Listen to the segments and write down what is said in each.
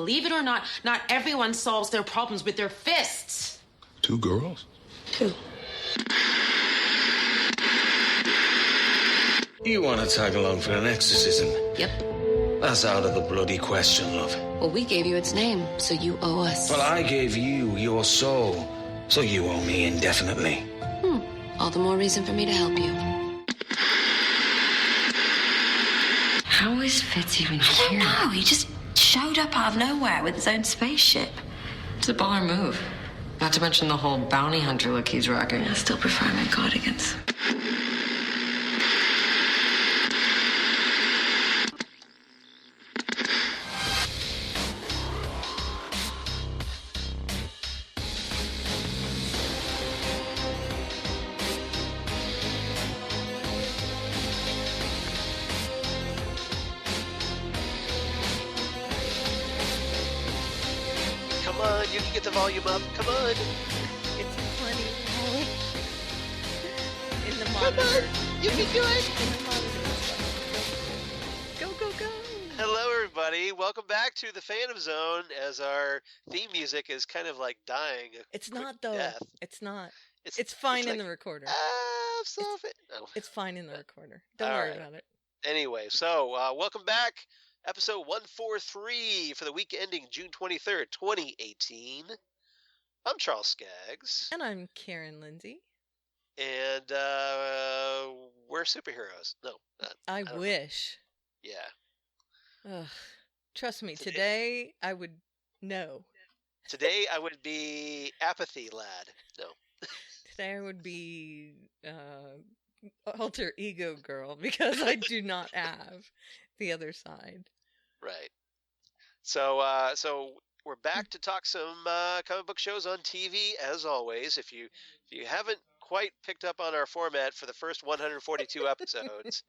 believe it or not everyone solves their problems with their fists. 2 girls? 2. You want to tag along for an exorcism? Yep. That's out of the bloody question, love. Well, we gave you its name, so you owe us. Well, I gave you your soul, so you owe me indefinitely. All the more reason for me to help you. How is Fitz even here? I don't know. He just showed up out of nowhere with his own spaceship. It's a baller move. Not to mention the whole bounty hunter look he's rocking. I still prefer my cardigans. You can get the volume up. Come on. It's plenty loud. In the Come monitor. on. You can do it. In the monitor. Go, go, go. Hello, everybody. Welcome back to the Phantom Zone as our theme music is kind of like dying. It's not, though. Death. It's not. It's fine in the recorder. It's fine in the recorder. Don't worry about it. Anyway, so welcome back. Episode 143 for the week ending June 23rd, 2018. I'm Charles Skaggs. And I'm Karen Lindsay. And we're superheroes. No. I wish. Yeah. Ugh. Trust me, today I would know. Today I would be apathy lad. No. Today I would be alter ego girl because I do not have the other side. Right. So we're back to talk some comic book shows on TV as always. If you haven't quite picked up on our format for the first 142 episodes,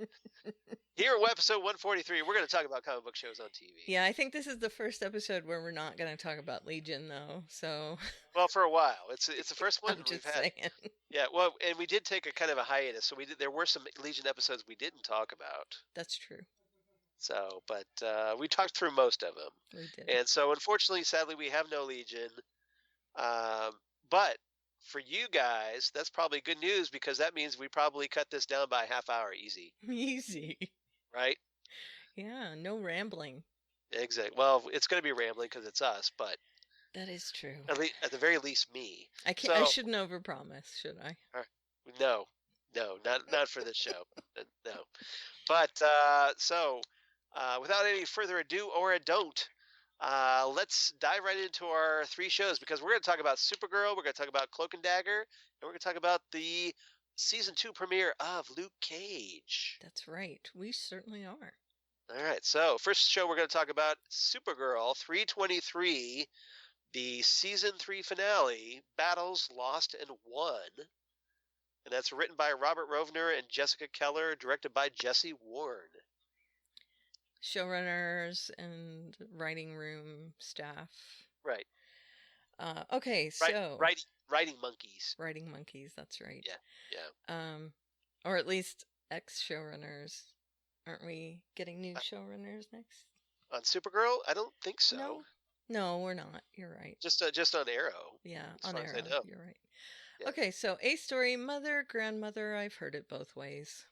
here in episode 143, we're going to talk about comic book shows on TV. Yeah, I think this is the first episode where we're not going to talk about Legion, though. So, well, for a while, it's the first one we've had. Saying. Yeah, well, and we did take a kind of a hiatus, so there were some Legion episodes we didn't talk about. That's true. So, but we talked through most of them. We did. And so, unfortunately, sadly, we have no Legion. But for you guys, that's probably good news because that means we probably cut this down by a half hour easy. Easy. Right? Yeah, no rambling. Exactly. Well, it's going to be rambling because it's us, but that is true. At the very least, me. I can't. I shouldn't overpromise, should I? No, not for this show. No. But without any further ado or a don't, let's dive right into our 3 shows because we're going to talk about Supergirl, we're going to talk about Cloak and Dagger, and we're going to talk about the season 2 premiere of Luke Cage. That's right. We certainly are. All right. So first show we're going to talk about Supergirl 323, the season 3 finale, Battles Lost and Won. And that's written by Robert Rovner and Jessica Keller, directed by Jesse Warren. Showrunners and writing room staff. Right. Okay, so writing monkeys. Writing monkeys, that's right. Yeah. Or at least ex-showrunners. Aren't we getting new showrunners next? On Supergirl? I don't think so. No, we're not. You're right. Just on Arrow. Yeah, on Arrow. You're right. Yeah. Okay, so A story, mother, grandmother, I've heard it both ways.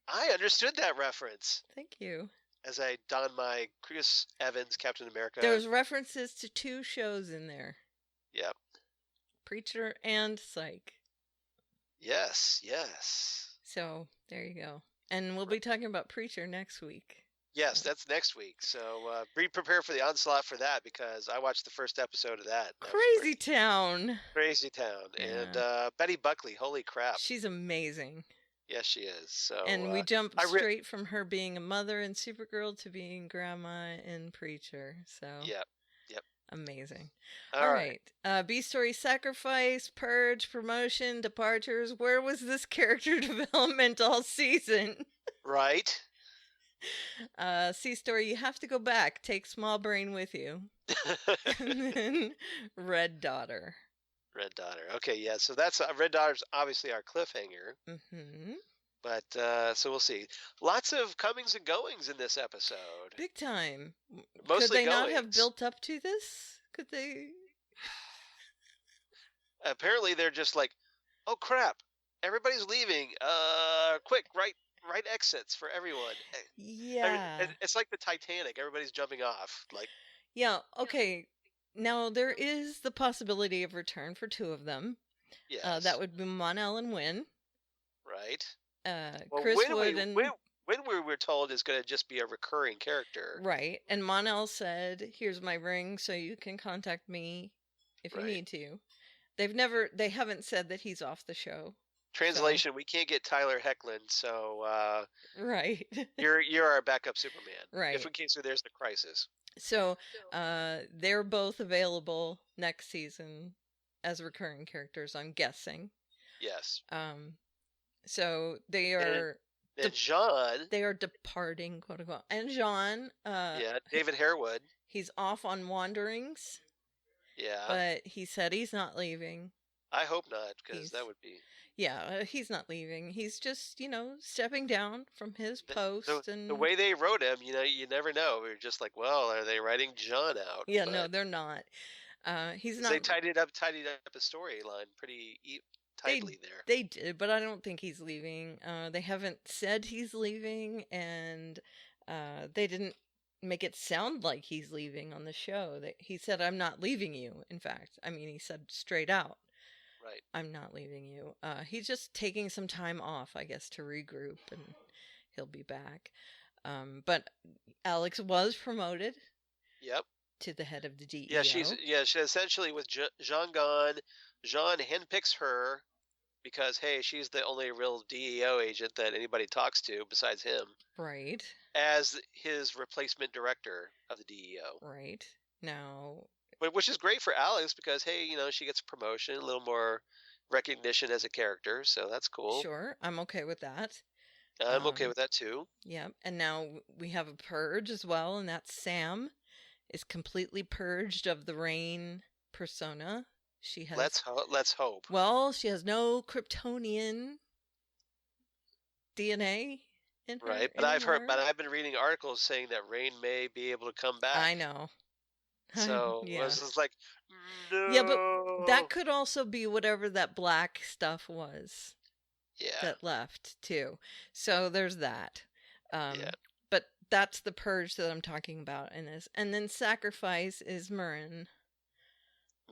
I understood that reference. Thank you. As I don my Chris Evans Captain America. There's references to 2 shows in there. Yep. Preacher and Psych. Yes. So, there you go. And we'll be talking about Preacher next week. Yes, that's next week. So be prepared for the onslaught for that because I watched the first episode of that. Crazy Town. Yeah. And Betty Buckley, holy crap. She's amazing. Yes, she is. So, and we jump straight from her being a mother in Supergirl to being grandma in Preacher. So Yep. Amazing. All right. B story, sacrifice, purge, promotion, departures. Where was this character development all season? Right. C story, you have to go back. Take small brain with you. And then Red Daughter. Red Daughter. Okay, yeah. So that's Red Daughter's obviously our cliffhanger. Mm-hmm. But so we'll see. Lots of comings and goings in this episode. Big time. Mostly Could they not goings. have built up to this? Could they? Apparently, they're just like, oh crap, everybody's leaving. Quick, right exits for everyone. I mean, Yeah. it's like the Titanic. Everybody's jumping off. Like, Yeah, okay. Now, there is the possibility of return for two of them. yes, That would be Mon-El and Win. right. Well, Chris Wood and... when we were told is going to just be a recurring character. Right. And Mon-El said, here's my ring so you can contact me if you Right. need to. They haven't said that he's off the show. Translation: we can't get Tyler Hoechlin, so Right. you're our backup Superman. Right. If in case there's the crisis. So, they're both available next season as recurring characters, I'm guessing. Yes. So they are... And John. They are departing, quote unquote. And John... yeah, David Harewood. He's off on wanderings. Yeah. But he said he's not leaving. I hope not, because that would be... Yeah, he's not leaving. He's just, stepping down from his post. And the way they wrote him, you never know. We were just like, well, are they writing John out? Yeah, no, they're not. He's not... They tidied up a storyline pretty tightly there. They did, but I don't think he's leaving. They haven't said he's leaving, and they didn't make it sound like he's leaving on the show. He said, I'm not leaving you, in fact. I mean, he said straight out. Right. I'm not leaving you. He's just taking some time off, I guess, to regroup, and he'll be back. But Alex was promoted. Yep. To the head of the DEO. Yeah, she essentially with Jean gone. Jean handpicks her because hey, she's the only real DEO agent that anybody talks to besides him. Right. As his replacement director of the DEO. Right. Now. Which is great for Alex because, hey, she gets a promotion, a little more recognition as a character, so that's cool. Sure, I'm okay with that. I'm okay with that too. Yeah, and now we have a purge as well, and that's Sam is completely purged of the Rain persona. She has. Let's hope. Well, she has no Kryptonian DNA in her. Right, but I've been reading articles saying that Rain may be able to come back. I know. So yeah. I was just like, no. Yeah, but that could also be whatever that black stuff was. Yeah. That left too. So there's that. Yeah. But that's the purge that I'm talking about in this. And then Sacrifice is Murren.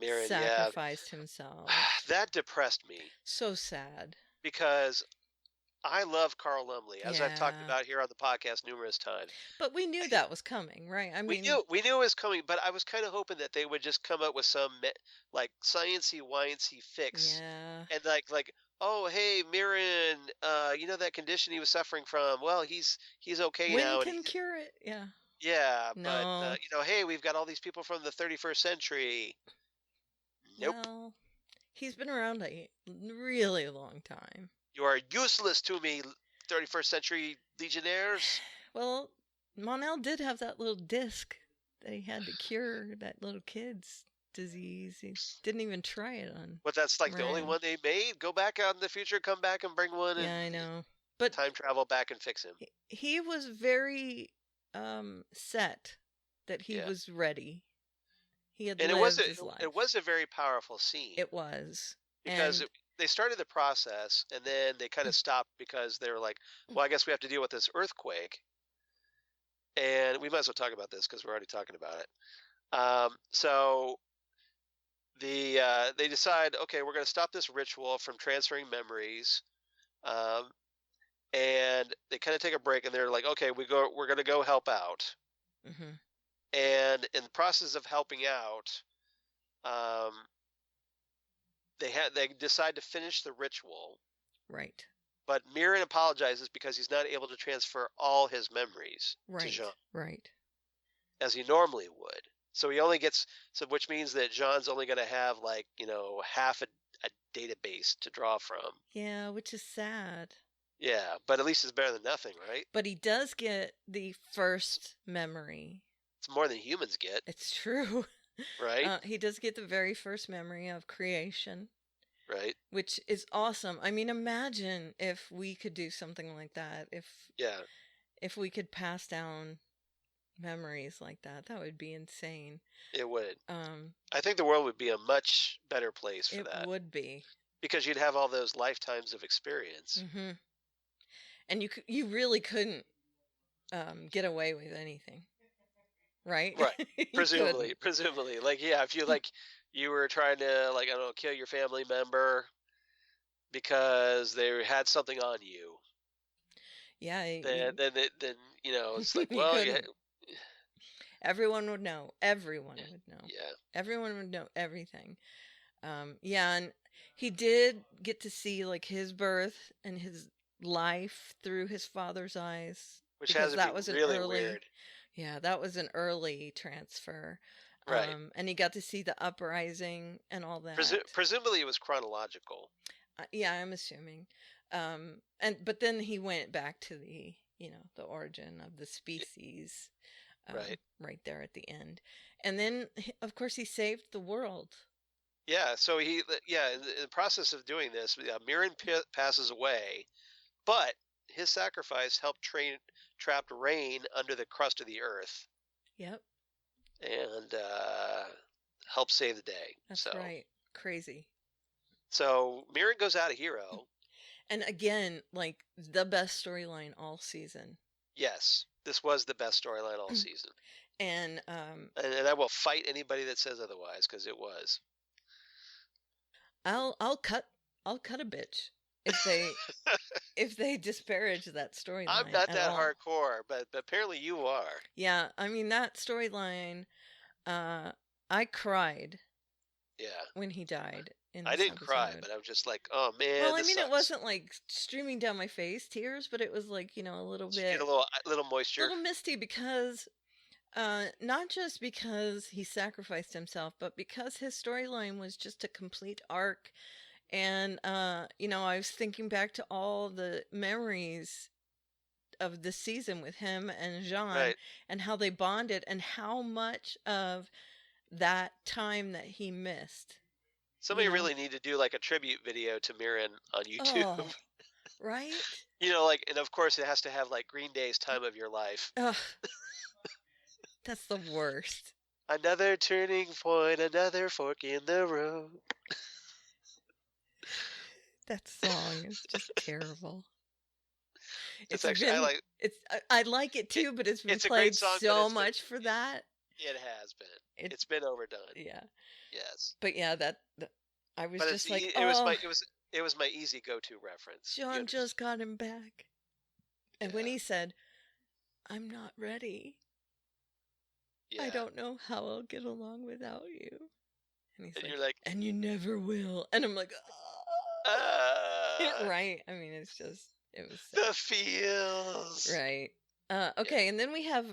Mirren sacrificed himself. That depressed me. So sad. Because I love Carl Lumbly, as I've talked about here on the podcast numerous times. But we knew that was coming, right? I mean, we knew it was coming, but I was kind of hoping that they would just come up with some like sciencey, wincy fix, and like, oh hey, Mirren, that condition he was suffering from. Well, he's okay now. When can cure it? Yeah. Yeah, no. But hey, we've got all these people from the 31st century. Nope. Well, he's been around a really long time. You are useless to me, 31st century legionnaires. Well, Mon-El did have that little disc that he had to cure that little kid's disease. He didn't even try it on. But that's like the only one they made. Go back out in the future, come back and bring one. Yeah, I know. But time travel back and fix him. He was very set that he was ready. He had lived his life. It was a very powerful scene. It was. Because they started the process and then they kind of stopped because they were like, well, I guess we have to deal with this earthquake. And we might as well talk about this because we're already talking about it. So they decide, okay, we're going to stop this ritual from transferring memories. And they kind of take a break and they're like, okay, we're going to go help out. Mm-hmm. And in the process of helping out, they decide to finish the ritual. Right. But Mirren apologizes because he's not able to transfer all his memories to Jean. Right. As he normally would. So he only gets which means that Jean's only going to have half a database to draw from. Yeah, which is sad. Yeah, but at least it's better than nothing, right? But he does get the first memory. It's more than humans get. It's true. Right? He does get the very first memory of creation. Right. Which is awesome. I mean, imagine if we could do something like that. If we could pass down memories like that. That would be insane. It would. Um, I think the world would be a much better place for it that would be. because you'd have all those lifetimes of experience. Hmm. And you really couldn't get away with anything, right? Right. You Presumably, couldn't. like, yeah, if you were trying to, like, I don't know, kill your family member because they had something on you, Yeah, then it's like, you well, yeah, couldn't. Everyone would know. Everyone would know. yeah, Everyone would know everything. Yeah, and he did get to see like his birth and his life through his father's eyes which because has to that be was an really early, weird, yeah, that was an early transfer. right? And he got to see the uprising and all that. Presumably, it was chronological, Yeah, I'm assuming. But then he went back to the, the origin of the species, right? right there at the end. And then, of course, he saved the world. Yeah. So in the process of doing this, Mirren passes away, but his sacrifice helped trapped Rain under the crust of the earth Yep, and help save the day. that's right. Crazy. So Mirren goes out a hero. And again, like the best storyline all season. Yes, this was the best storyline all season, And and I will fight anybody that says otherwise because it was. I'll cut a bitch if they disparage that storyline. I'm not at that all. hardcore, but apparently you are. Yeah, I mean that storyline. I cried Yeah, when he died. I didn't cry, episode. but I'm just like, oh man. Well, I this mean, sucks. it wasn't like streaming down my face, tears, but it was like a little Just bit, get a little moisture. little misty because, not just because he sacrificed himself, but because his storyline was just a complete arc. And I was thinking back to all the memories of the season with him and Jean, Right. and how they bonded, and how much of that time that he missed. Somebody know? really need to do like a tribute video to Mirren on YouTube. Oh, right? Like, and of course it has to have like Green Day's "Time of Your Life." Ugh, that's the worst. Another turning point, another fork in the road. That song is just terrible. It's actually I like it too, but it's been it's a great played song, but so it's been- much for that. It has been. It- It's been overdone. Yeah, Yes. but yeah, that I was But just like, it oh, was my easy go-to reference. John just got him back. And when he said, "I'm not ready. I don't know how I'll get along without you," and he's And like, you're like, "And you never will," and I'm like, ah, right. I mean, it was the feels. right. Okay, and then we have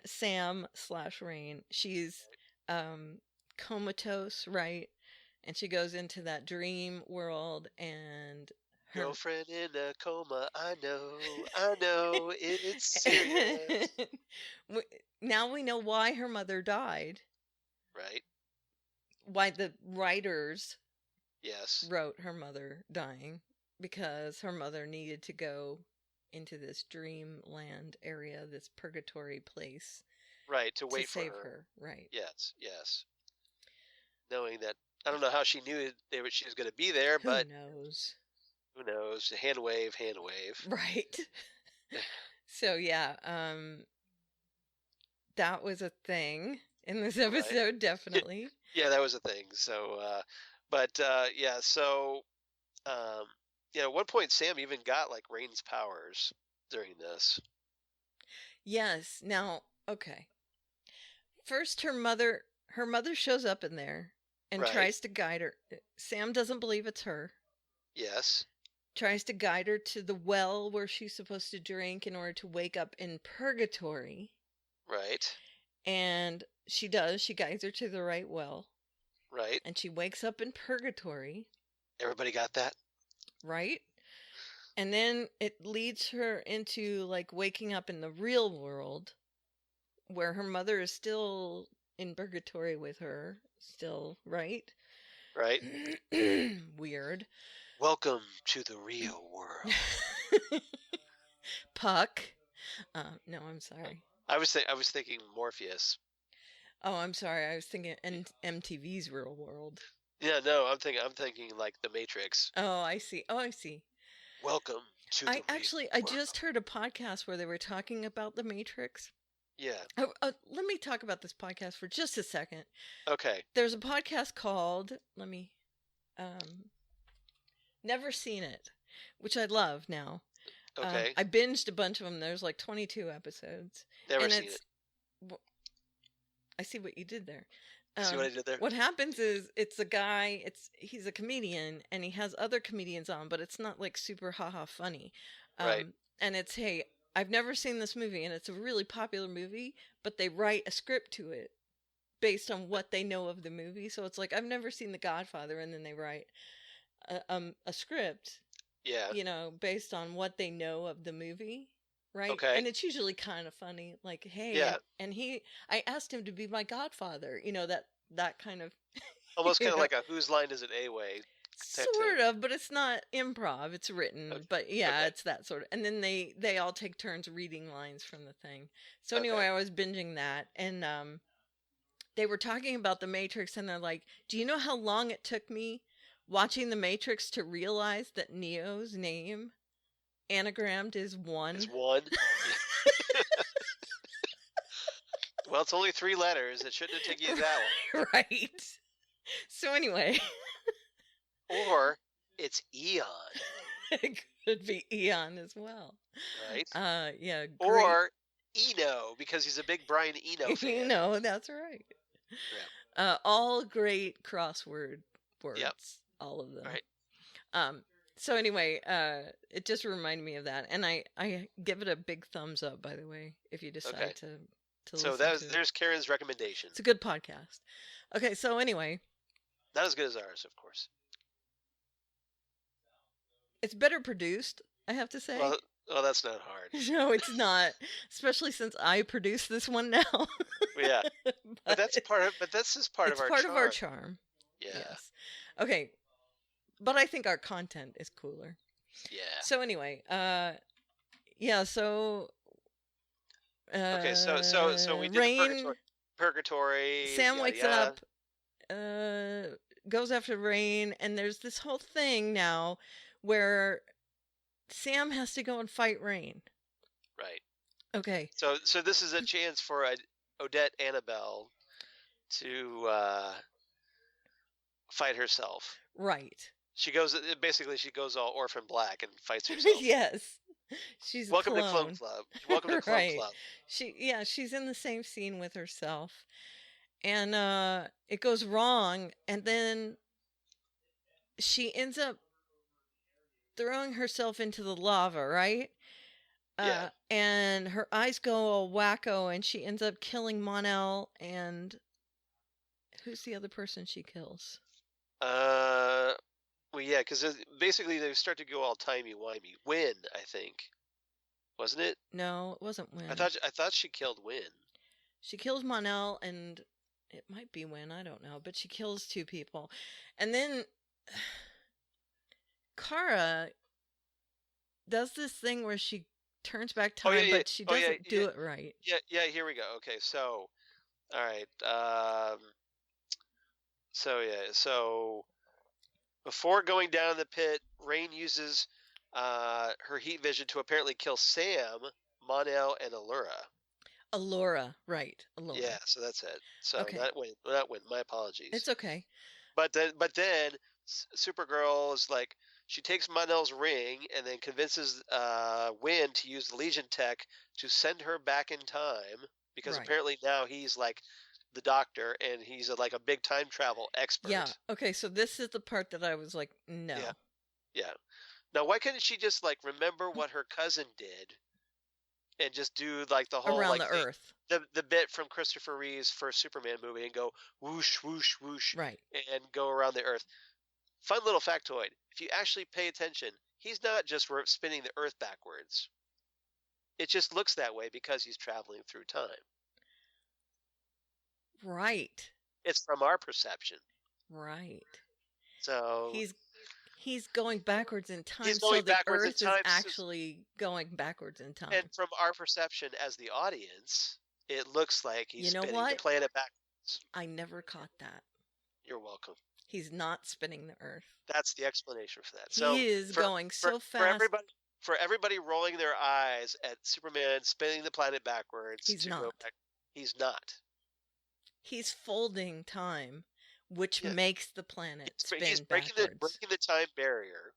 Sam/Rain. She's comatose, right? And she goes into that dream world, and her Girlfriend in a coma. I know, it's serious. Now we know why her mother died. Right? Why the writers Yes. wrote her mother dying, because her mother needed to go into this dreamland area, this purgatory place, Right, to wait to for save her. her. Right. Yes. Knowing that, I don't know how she knew she was going to be there, but Who knows? who knows? Hand wave. Right. So yeah, that was a thing in this episode, definitely. Yeah, that was a thing. So, yeah. So, at one point, Sam even got like Rain's powers during this. Yes. Now, okay. First, her mother shows up in there and Right. tries to guide her. Sam doesn't believe it's her. Yes. Tries to guide her to the well where she's supposed to drink in order to wake up in purgatory. Right. And she does. She guides her to the right well. Right. And she wakes up in purgatory. Everybody got that? Right? And then it leads her into like waking up in the real world, where her mother is still in purgatory with her. Still, right? Right. Weird. Welcome to the real world. Puck. No, I'm sorry. I was thinking Morpheus. Oh, I'm sorry. I was thinking MTV's Real World. Yeah, no, I'm thinking like The Matrix. Oh, I see. Oh, I see. Welcome to the real I world. just heard a podcast where they were talking about the Matrix. Yeah. Let me talk about this podcast for just a second. Okay. There's a podcast called Never Seen It, which I love now. Okay. I binged a bunch of them. There's like 22 episodes. Never and seen it. I see what you did there. See what I did there? What happens is it's a guy, he's a comedian and he has other comedians on, but it's not like super haha funny. Right. And it's, hey, I've never seen this movie and it's a really popular movie, but they write a script to it based on what they know of the movie. So it's like, I've never seen The Godfather, and then they write a script, Yeah. you know, based on what they know of the movie. Right. Okay. And it's usually kind of funny. Like, hey, Yeah. and I asked him to be my godfather, you know, that kind of Almost you kind of know, like a Whose Line Is It Anyway type sort thing. of, but it's not improv, it's written. Okay. But yeah, Okay. it's that sort of, and then they all take turns reading lines from the thing. So Okay. anyway, I was binging that, and they were talking about the Matrix, and they're like, do you know how long it took me watching the Matrix to realize that Neo's name anagrammed is one? It's one. Well, it's only 3 letters. It shouldn't have taken you that long. Right. So anyway, Or it's Eon, it could be Eon as well. right? Yeah. Great. Or Eno, because he's a big Brian Eno fan. You know, that's right. All great crossword words. Yep. All of them. Right. So anyway, it just reminded me of that, and I give it a big thumbs up. By the way, if you decide Okay. to So listen to it. there's Karen's recommendation. It's a good podcast. Okay, so anyway, Not as good as ours, of course. it's better produced, I have to say. Well, that's not hard. No, it's not. Especially since I produce this one now. Yeah, but that's it's part of our part charm. of our charm. Yeah, Yes. Okay. But I think our content is cooler. yeah. So anyway, yeah, so Okay, so we did Rain, the purgatory. Sam yada, wakes yada. up, goes after Rain, and there's this whole thing now where Sam has to go and fight Rain. Right. Okay. So this is a chance for Odette Annabelle to fight herself. Right. She goes all Orphan Black and fights herself. Yes. She's a Welcome to clone. Clone Club. Welcome to Clone Right. Club. She's in the same scene with herself. And it goes wrong, and then she ends up throwing herself into the lava, right? Yeah. And her eyes go all wacko, and she ends up killing Mon-El, and who's the other person she kills? Well, yeah, because basically they start to go all timey-wimey. Win, I think, wasn't it? No, it wasn't Win. I thought she killed Win. She kills Mon-El, and it might be Win, I don't know, but she kills 2 people. And then Kara does this thing where she turns back time, but she doesn't do it right. Yeah, here we go. Okay, so, all right. So before going down the pit, Rain uses her heat vision to apparently kill Sam, Mon-El, and Allura. Allura, right. Allura. Yeah, so that's it. So Okay. not Win. My apologies. It's okay. But then Supergirl is like, she takes Mon-El's ring and then convinces Win to use the Legion tech to send her back in time, because Right. apparently now he's like the Doctor and he's like a big time travel expert. Yeah. Okay, so this is the part that I was like, no. Yeah. Now, why couldn't she just like remember what her cousin did and just do like the whole Around like the Earth. the bit from Christopher Reeve's first Superman movie and go whoosh whoosh whoosh Right. and go around the Earth? Fun little factoid: if you actually pay attention, he's not just spinning the Earth backwards. It just looks that way because he's traveling through time. Right. It's from our perception. Right. So He's going backwards in time, He's so going the backwards in Earth time, is actually going backwards in time. and from our perception as the audience, it looks like he's You know spinning the what? planet backwards. I never caught that. You're welcome. He's not spinning the Earth. That's the explanation for that. He is going so fast. For everybody rolling their eyes at Superman spinning the planet backwards. He's not. He's not. He's folding time, which makes the planet spin He's breaking the time barrier.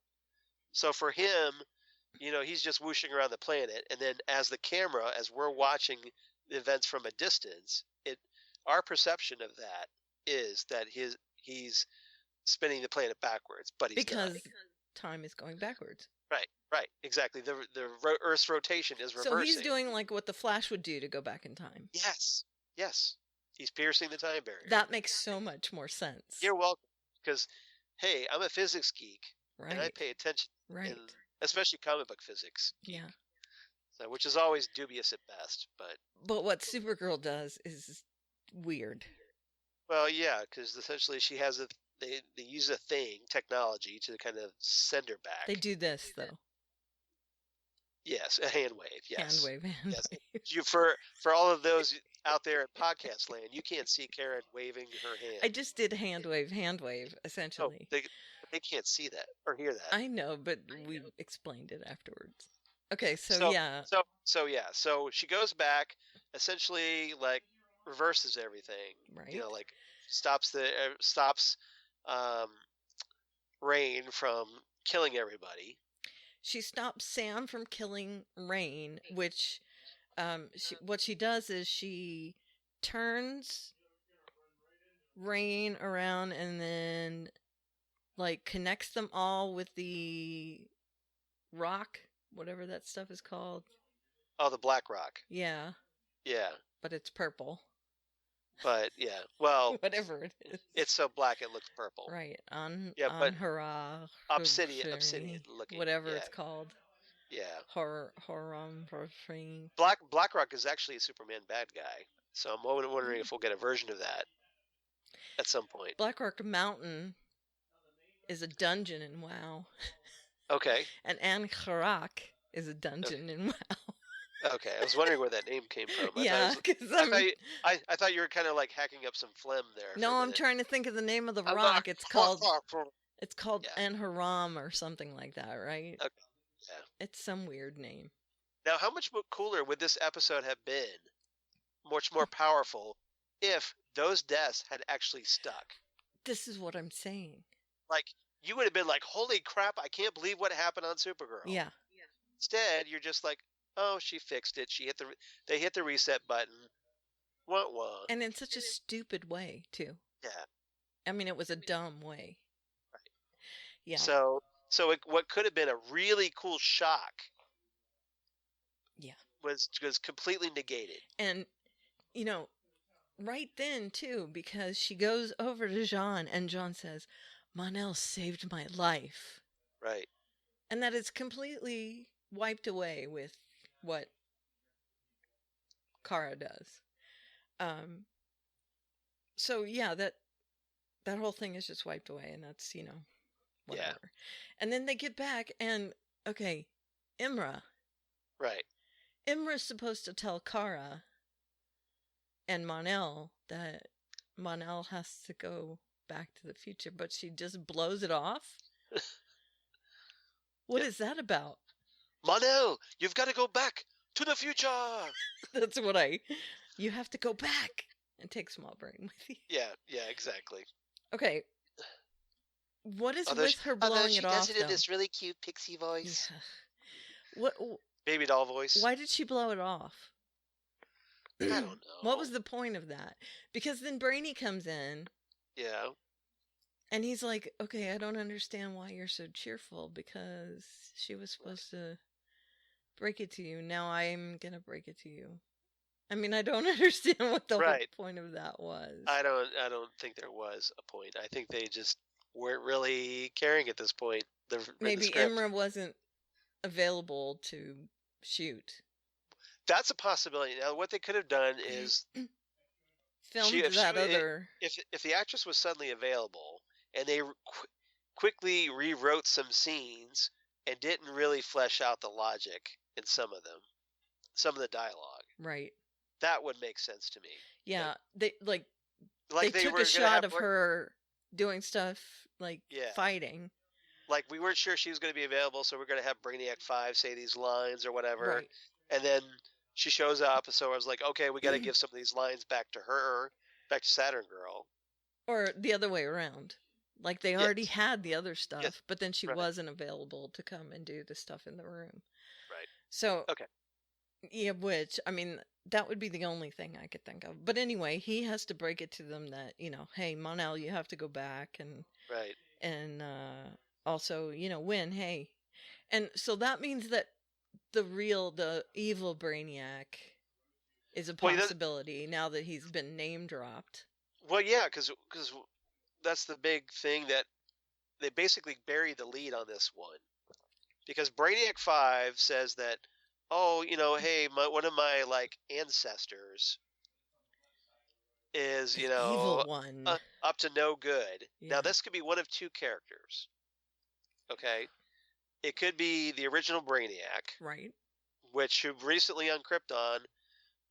So for him, he's just whooshing around the planet, and then as we're watching the events from a distance, our perception of that is that he's spinning the planet backwards, but he's not. Because time is going backwards. Right, exactly. The Earth's rotation is reversing. So he's doing like what the Flash would do to go back in time. Yes. He's piercing the time barrier. That makes so much more sense. You're welcome, because, hey, I'm a physics geek, and I pay attention, right? Especially comic book physics. Yeah. So, which is always dubious at best, But what Supergirl does is weird. Well, yeah, because essentially she has they use a technology to kind of send her back. They do this though. Yes, a hand wave. Yes, hand wave. Yes. For all of those out there in podcast land, you can't see Karen waving her hand. I just did hand wave, essentially. Oh, they can't see that or hear that. I know, but we explained it afterwards. Okay, so yeah. So she goes back, essentially like reverses everything. Right. Like stops Rain from killing everybody. She stops Sam from killing Rain, which what she does is she turns Rain around and then like connects them all with the rock, whatever that stuff is called. Oh, the black rock. Yeah. Yeah. But it's purple. But yeah, well, whatever it is, it's so black it looks purple. Right on. But hurrah, obsidian looking. Whatever it's called. Yeah. Black Rock is actually a Superman bad guy, so I'm wondering if we'll get a version of that at some point. Black Rock Mountain is a dungeon in WoW. Okay. And Ankarak is a dungeon in WoW. Okay, I was wondering where that name came from. I thought you were kind of like hacking up some phlegm there. No, I'm trying to think of the name of the rock. It's called Anharam or something like that, right? Okay. Yeah. It's some weird name. Now, how much cooler would this episode have been? Much more powerful if those deaths had actually stuck. This is what I'm saying. Like, you would have been like, holy crap, I can't believe what happened on Supergirl. Yeah. Instead, you're just like, oh, she fixed it. They hit the reset button. Wah wah. And in such a stupid way, too. Yeah. I mean, it was a dumb way. Right. Yeah. So what could have been a really cool shock. Yeah. Was completely negated. And, right then, too, because she goes over to Jean and Jean says, Mon-El saved my life. Right. And that is completely wiped away with what Kara does. So yeah, that whole thing is just wiped away, and that's whatever. Yeah. And then they get back, and okay, Imra. Right. Imra's supposed to tell Kara and Mon-El that Mon-El has to go back to the future, but she just blows it off. What is that about? Mon-El, you've got to go back to the future. That's what you have to go back and take Small Brain with you. Yeah, exactly. Okay. What is with her blowing it off? She does it in this really cute pixie voice. Yeah. What? Baby doll voice. Why did she blow it off? I don't know. What was the point of that? Because then Brainy comes in. Yeah. And he's like, okay, I don't understand why you're so cheerful, because she was supposed to break it to you. Now I'm going to break it to you. I mean, I don't understand what the whole point of that was. I don't think there was a point. I think they just weren't really caring at this point. Maybe Imra wasn't available to shoot. That's a possibility. Now, what they could have done is filmed that other. If the actress was suddenly available and quickly rewrote some scenes and didn't really flesh out the logic in some of them, some of the dialogue. Right. That would make sense to me. Yeah. They Like they they took were a gonna shot have of more, her doing stuff like yeah. fighting. Like we weren't sure she was going to be available, so we're going to have Brainiac 5 say these lines or whatever, Right. and then she shows up. So I was like, okay, we got to give some of these lines back to her, back to Saturn Girl. Or the other way around. Like they already Yes. had the other stuff, Yes. but then she Right. wasn't available to come and do the stuff in the room. Right. So Okay. yeah, which I mean, that would be the only thing I could think of. But anyway, he has to break it to them that, hey, Mon-El, you have to go back Right. and also, win, hey. And so that means that the evil Brainiac is a Well, he does- possibility now that he's been name dropped. Well, yeah, because that's the big thing that they basically buried the lead on this one, because Brainiac 5 says that, oh, hey, one of my like ancestors is The evil one. up to no good. Yeah. Now this could be one of two characters. Okay, it could be the original Brainiac, Right. which recently on Krypton.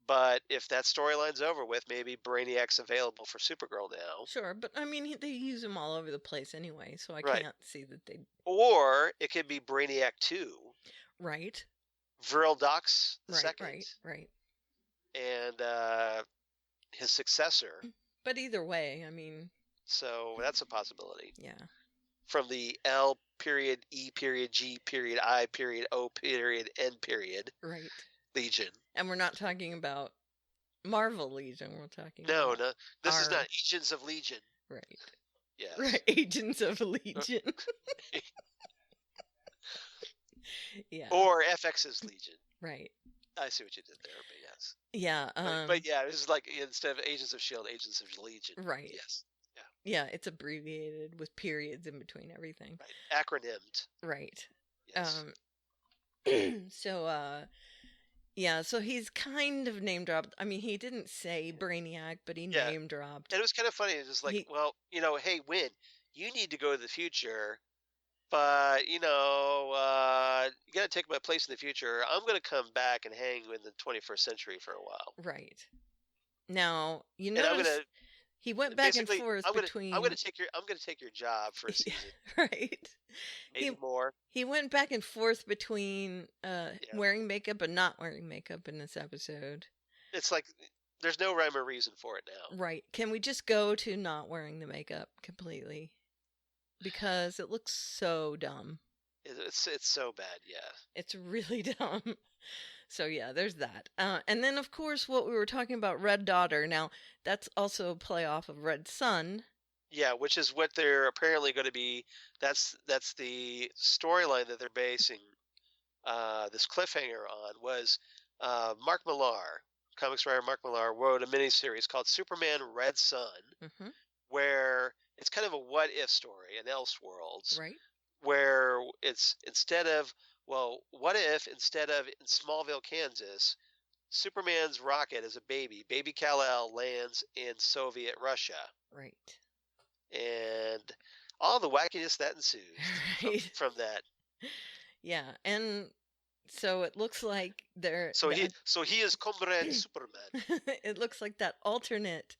But if that storyline's over with, maybe Brainiac's available for Supergirl now. Sure, but I mean, they use him all over the place anyway, so I Right. can't see that they. Or it could be Brainiac 2, Right. Vril Dox Right. II, Right. and his successor. But either way, I mean, So that's a possibility. yeah. From the L period E period G period I period O period N period Right. Legion. And we're not talking about Marvel Legion. We're talking No, about this is our- not Agents of Legion. Right. Yes. Right. Agents of Legion. Yeah. Or FX's Legion. Right. I see what you did there, but yes. Yeah. But yeah, this is like instead of Agents of S.H.I.E.L.D., Agents of Legion. Right. Yes. Yeah, it's abbreviated with periods in between everything. Right. Acronymed. Right. Yes. So he's kind of name dropped. I mean, he didn't say Brainiac, but he Yeah. name dropped. And it was kind of funny. It was like, He- well, hey, Win, you need to go to the future, but, you got to take my place in the future. I'm going to come back and hang in the 21st century for a while. Right. Now, you And I'm notice going to he went back and basically, forth I'm gonna, between I'm going to take your job for a season, right. maybe more. He went back and forth between wearing makeup and not wearing makeup in this episode. It's like there's no rhyme or reason for it now. Right. Can we just go to not wearing the makeup completely? Because it looks so dumb. It's so bad, yeah. It's really dumb. So yeah, there's that. And then of course what we were talking about, Red Daughter. Now that's also a play off of Red Sun. Yeah, which is what they're apparently going to be. That's the storyline that they're basing this cliffhanger on. Was Mark Millar, comics writer Mark Millar, wrote a miniseries called Superman Red Sun, Mm-hmm. where it's kind of a what if story, an Elseworlds, Right. where it's what if instead of in Smallville, Kansas, Superman's rocket as a baby Kal-El lands in Soviet Russia, Right. and all the wackiness that ensues Right. from that. Yeah, and so it looks like they're. So he is Comrade Superman. It looks like that alternate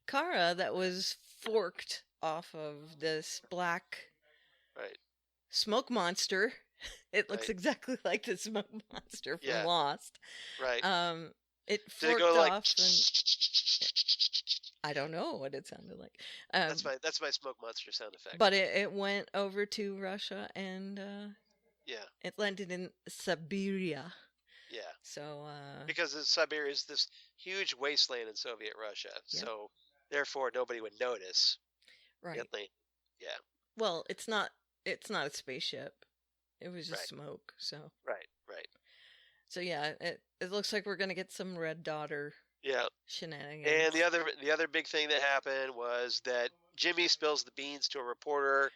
Kara that was forked off of this black Right. smoke monster. It looks Right. exactly like the smoke monster from Yeah. Lost. Right. It Did it forked go like? off, and I don't know what it sounded like. That's my smoke monster sound effect. But it went over to Russia and yeah, it landed in Siberia. yeah. So Because Siberia is this huge wasteland in Soviet Russia, Yep. so therefore nobody would notice. right. Yeah. Well, it's not a spaceship. It was just Right. smoke. So Right. so yeah, it looks like we're gonna get some Red Daughter Yeah. shenanigans. And the other big thing that happened was that Jimmy spills the beans to a reporter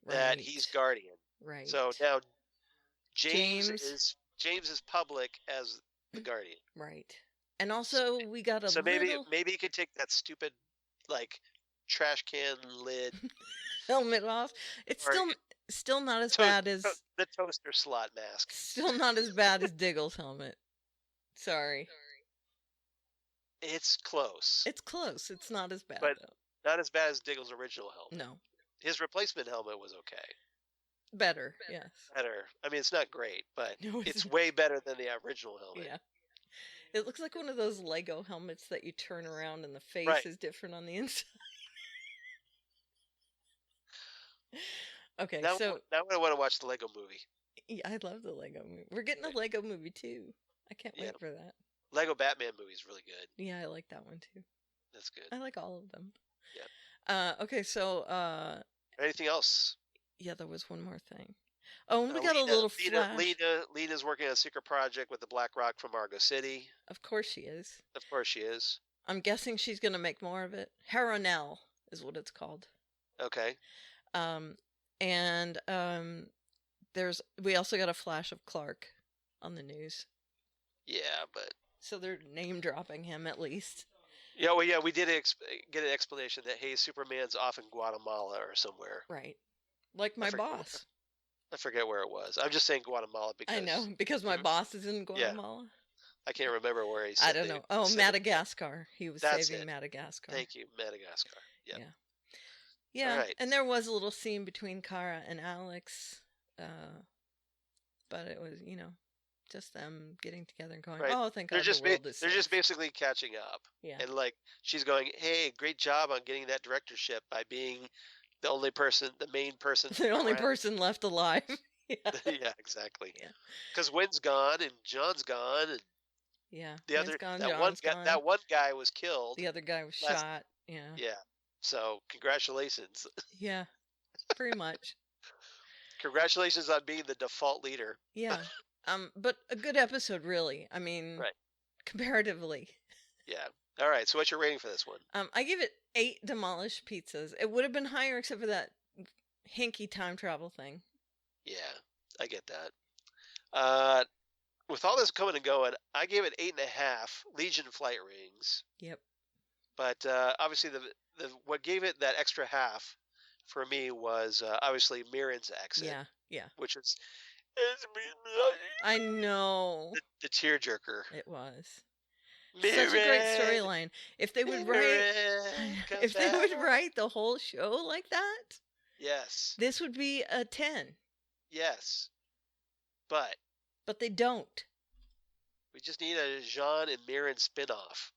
that he's Right. Guardian. Right. So now James James. is public as the Guardian. Right. And also we got a So little maybe he could take that stupid like trash can lid helmet off. It's Or still not as bad as the toaster slot mask. still not as bad as Diggle's helmet. Sorry. It's close. It's close. It's not as bad But though. not as bad as Diggle's original helmet. No. His replacement helmet was okay. Better, yes. Better. I mean, it's not great, but No, it's way better than the original helmet. Yeah. It looks like one of those Lego helmets that you turn around and the face Right. is different on the inside. Okay, Now, so now I want to watch the Lego movie. yeah, I love the Lego movie. We're getting a Lego movie too. I can't Yeah. wait for that. Lego Batman movie is really good. Yeah, I like that one too. That's good. I like all of them. Yeah. Okay, so Anything else? yeah, there was one more thing. Oh, and we got a little flash. Lena's working on a secret project with the Black Rock from Argo City. Of course she is. Of course she is. I'm guessing she's gonna make more of it. Heronel is what it's called. Okay. And we also got a flash of Clark on the news. Yeah, but So they're name dropping him at least. yeah, well, yeah, we did get an explanation that hey, Superman's off in Guatemala or somewhere. Right. Like my boss. I forget where it was. I'm just saying Guatemala because I know, because my boss is in Guatemala. I can't remember where he said. I don't know. Oh, Madagascar. He was That's saving it. Madagascar. Thank you, Madagascar. Yep. Yeah. Yeah. All right. And there was a little scene between Kara and Alex. But it was, just them getting together and going, Right. oh, thank They're God just the world is they're just safe." basically catching up. Yeah. And like she's going, "Hey, great job on getting that directorship by being the only person, the main person, The only around." person left alive. Yeah. Yeah, exactly. Yeah. Because Wynn's gone and John's gone and Yeah. the Wynn's other gone, that one John's guy gone. that one guy was killed. The other guy was last- shot. Yeah. Yeah. So congratulations, Yeah. Pretty much. congratulations on being the default leader. Yeah. But a good episode, really. I mean, Right. comparatively. Yeah. All right. So what's your rating for this one? I give it 8 demolished pizzas. It would have been higher except for that hinky time travel thing. Yeah, I get that. With all this coming and going, I gave it 8.5 Legion flight rings. Yep. But obviously, the what gave it that extra half for me was obviously Mirren's exit, Yeah. Yeah. which was I know. the tearjerker. It was. Mirren, Such a great storyline. If they would write Mirren, come if they would back. write the whole show like that, Yes, this would be a 10. yes, but But they don't. we just need a Jean and Mirren spinoff.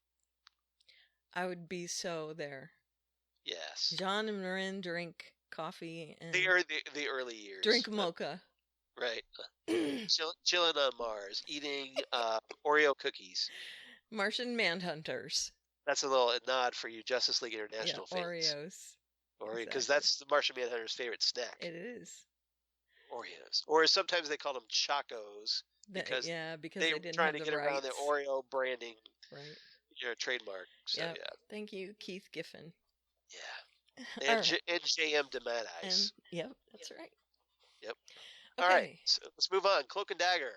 I would be so there. Yes, John and Marin drink coffee and the early years. drink mocha. Right. Chilling on Mars, eating Oreo cookies. Martian Manhunters. That's a little nod for you Justice League Yeah, International fans. Oreos. Oreo, because Exactly. that's the Martian Manhunter's favorite snack. It is. Oreos. Or sometimes they call them Chacos because because they they were didn't trying have to the get around the rights. Oreo branding Right. trademark. So, Yep. yeah. Thank you, Keith Giffen. Yeah. All And, right. and J.M. DeMatteis. And yep, that's right. Yep. Okay. All right. So let's move on. Cloak and Dagger.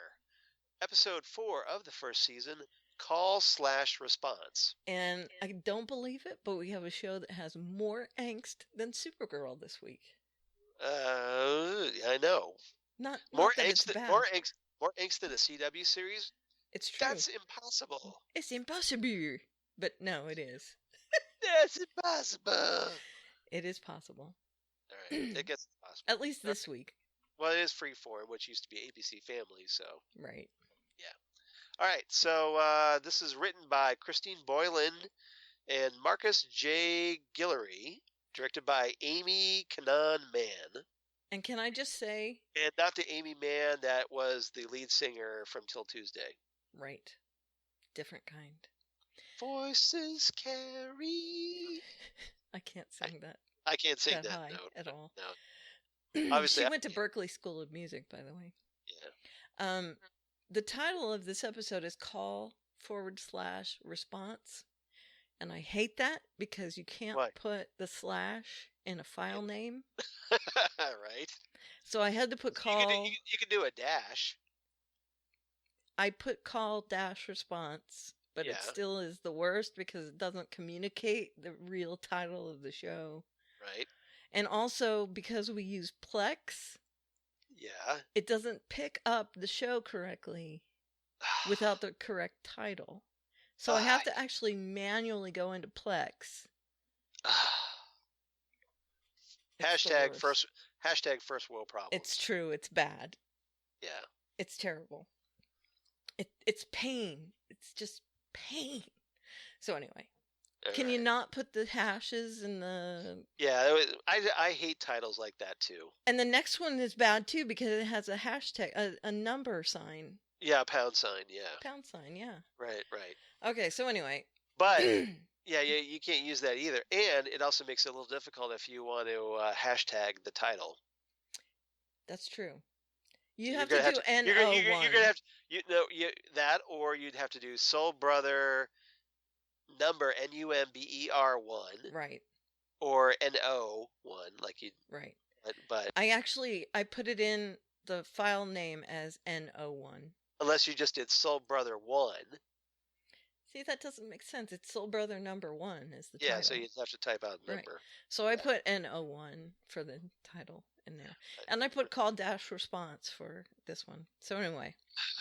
Episode 4 of the first season. Call/response. And I don't believe it, but we have a show that has more angst than Supergirl this week. I know. Not More that it's angst, bad. more angst than a CW series. It's true. That's impossible. It's impossible. But no, it is. That's impossible. It is possible. All right, it gets possible. At least this week. Well, it is Freeform, which used to be ABC Family. So, Right. all right. So this is written by Christine Boylan and Marcus J. Guillory, directed by Amy Kanan Mann, And can I just say, and not the Amy Mann that was the lead singer from Till Tuesday. right. Different kind. Voices carry. I can't sing that I can't sing that high note at all. No. Obviously, she went to Berkeley School of Music, by the way. Yeah. The title of this episode is Call/response. And I hate that because you can't Why? put the slash in a file name. Right. So I had to put You can, call. you can do a dash. I put call-response, but it Yeah. still is the worst because it doesn't communicate the real title of the show. Right. And also, because we use Plex, Yeah. it doesn't pick up the show correctly without the correct title. So I have to actually manually go into Plex. Hashtag first world problems. It's true. It's bad. Yeah. It's terrible. It's pain. It's just pain. So anyway, can you not put the hashes in the... Yeah, I hate titles like that too. And the next one is bad too because it has a hashtag, a number sign. Yeah, pound sign, yeah. Pound sign, yeah. Right. Okay, so anyway. But, yeah, you can't use that either. And it also makes it a little difficult if you want to hashtag the title. That's true. You have to do NO1. You're gonna have to, that, or you'd have to do Soul Brother number NUMBER 1. Right. Or NO 1, like you. Right. But I put it in the file name as NO1. Unless you just did Soul Brother 1. See, that doesn't make sense. It's Soul Brother number 1 is the title. Yeah, so you'd have to type out number. Right. So I put NO1 for the title in there. And I put call dash response for this one. So anyway.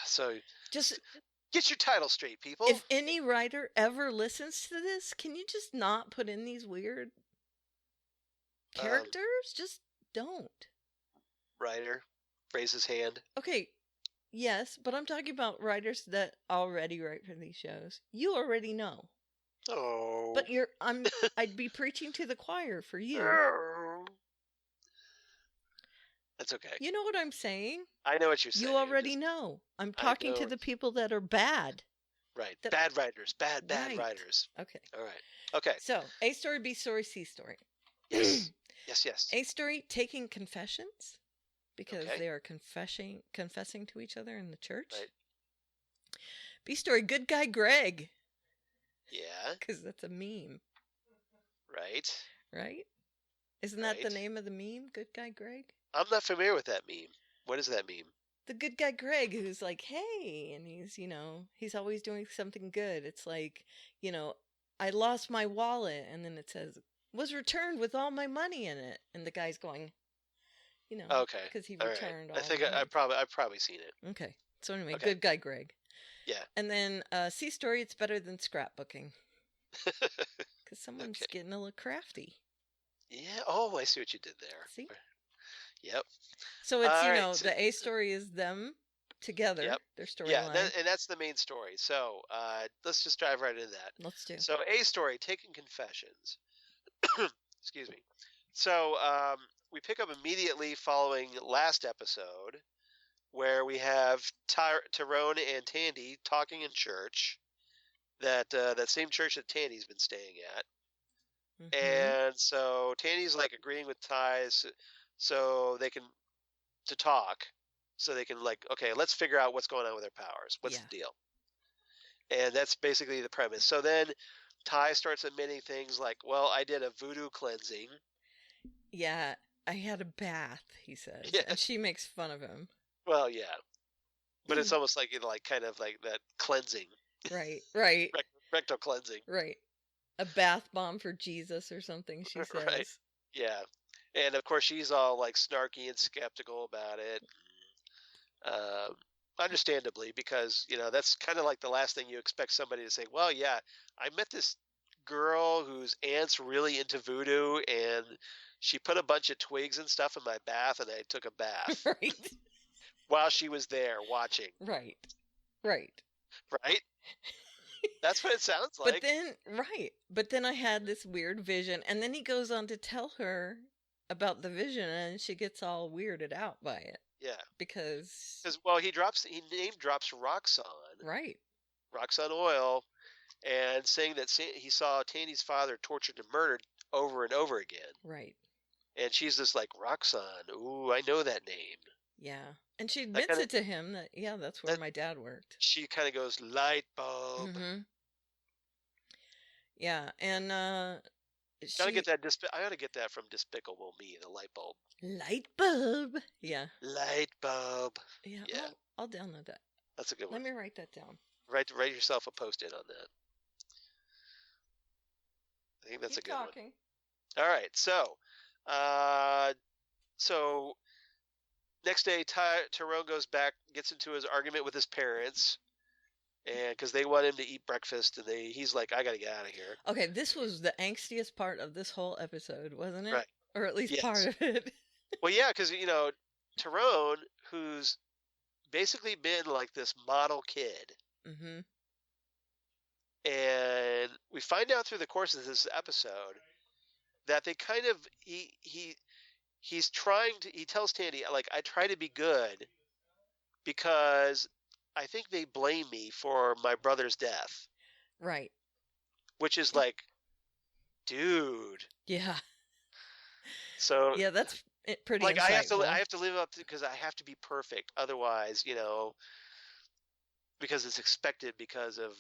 So just get your title straight, people. If any writer ever listens to this, can you just not put in these weird characters? Just don't. Writer, raise his hand. Okay, yes, but I'm talking about writers that already write for these shows. You already know. Oh. But I'd be preaching to the choir for you. That's okay. You know what I'm saying? I know what you're saying. You already know. I'm talking to the people that are bad. Right. Bad writers. Bad writers. Okay. All right. Okay. So, A story, B story, C story. Yes. yes. A story, taking confessions, because they are confessing to each other in the church. Right. B story, good guy Greg. Yeah. Because that's a meme. Right. Right? Isn't that the name of the meme? Good guy Greg? I'm not familiar with that meme. What is that meme? The good guy Greg, who's like, hey, and he's, he's always doing something good. It's like, I lost my wallet, and then it says, was returned with all my money in it. And the guy's going, okay, because he returned all I think I've probably seen it. Okay. So anyway, good guy Greg. Yeah. And then C story, it's better than scrapbooking. Because someone's getting a little crafty. Yeah. Oh, I see what you did there. See? Yep. So it's, the A story is them together, their storyline. Yeah, and that's the main story. So let's just dive right into that. Let's do. So A story, taking confessions. Excuse me. So we pick up immediately following last episode where we have Tyrone and Tandy talking in church, that same church that Tandy's been staying at. Mm-hmm. And so Tandy's like agreeing with Ty so they can talk, so they can okay, let's figure out what's going on with their powers. What's the deal? And that's basically the premise. So then Ty starts admitting things like, well, I did a voodoo cleansing. Yeah, I had a bath, he says. Yeah. And she makes fun of him. Well, yeah. But it's almost like, kind of like that cleansing. Right. Rectal cleansing. Right. A bath bomb for Jesus or something, she says. Right. Yeah. And of course, she's all snarky and skeptical about it. Understandably, because, that's kind of like the last thing you expect somebody to say. Well, yeah, I met this girl whose aunt's really into voodoo, and she put a bunch of twigs and stuff in my bath, and I took a bath. Right. While she was there watching. Right. That's what it sounds like. But then I had this weird vision, and then he goes on to tell her about the vision, and she gets all weirded out by it. Yeah. Because he name drops Roxanne. Right. Roxanne Oil, and saying that he saw Tandy's father tortured and murdered over and over again. Right. And she's just like, Roxanne, ooh, I know that name. Yeah. And she admits it to him that, that's where my dad worked. She kind of goes, light bulb. Mm-hmm. Yeah, and I ought to get that from Despicable Me, the light bulb. Light bulb. Yeah. Light bulb. Yeah. Yeah. I'll download that. That's a good one. Let me write that down. Write yourself a post-it on that. I think that's a good one. All right. So, So next day, Tyrone goes back, gets into his argument with his parents, and because they want him to eat breakfast, and he's like, "I gotta get out of here." Okay, this was the angstiest part of this whole episode, wasn't it? Right. Or at least Yes. part of it. Well, yeah, because Tyrone, who's basically been like this model kid, Mm-hmm. and we find out through the course of this episode that they kind of he's trying to. He tells Tandy, like, I try to be good because I think they blame me for my brother's death, Right. which is like, dude. Yeah. So Yeah, that's pretty like insightful. I have to live up to, because I have to be perfect, otherwise, because it's expected because of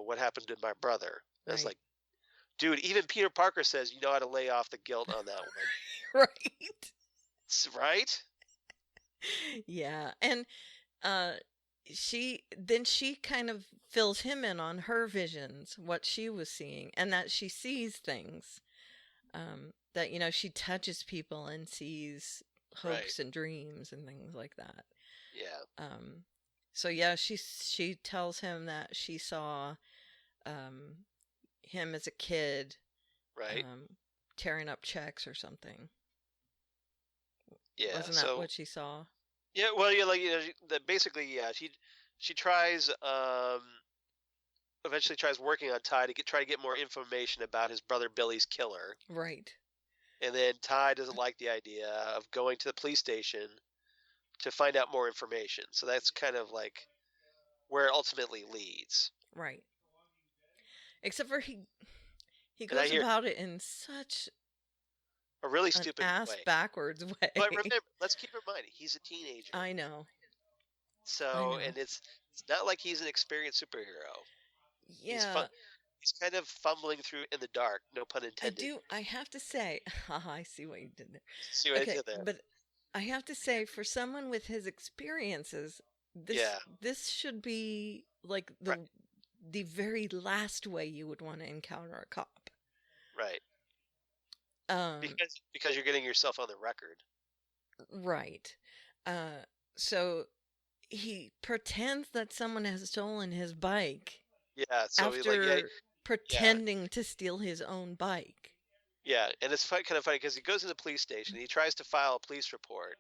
what happened to my brother. That's Right. like, dude, even Peter Parker says you know how to lay off the guilt on that one. Right. Right? Yeah. And she kind of fills him in on her visions, what she was seeing, and that she sees things. That she touches people and sees hopes and dreams and things like that. Yeah. So yeah, she tells him that she saw him as a kid, Right. tearing up checks or something. Yeah. Wasn't that what she saw? Yeah. Well, yeah, like basically, yeah. She tries eventually tries working on Ty to try to get more information about his brother Billy's killer. Right. And then Ty doesn't like the idea of going to the police station to find out more information. So that's kind of like where it ultimately leads. Right. Except for he goes about it in such a really stupid ass backwards way. But remember, let's keep in mind, he's a teenager. I know. So, and it's not like he's an experienced superhero. Yeah. He's kind of fumbling through in the dark, no pun intended. I have to say, I see what you did there. See what I did there. But I have to say, for someone with his experiences, this should be like the very last way you would want to encounter a cop. Right. Because you're getting yourself on the record. Right. So he pretends that someone has stolen his bike. Yeah. So after pretending to steal his own bike. Yeah, and it's kind of funny because he goes to the police station, he tries to file a police report,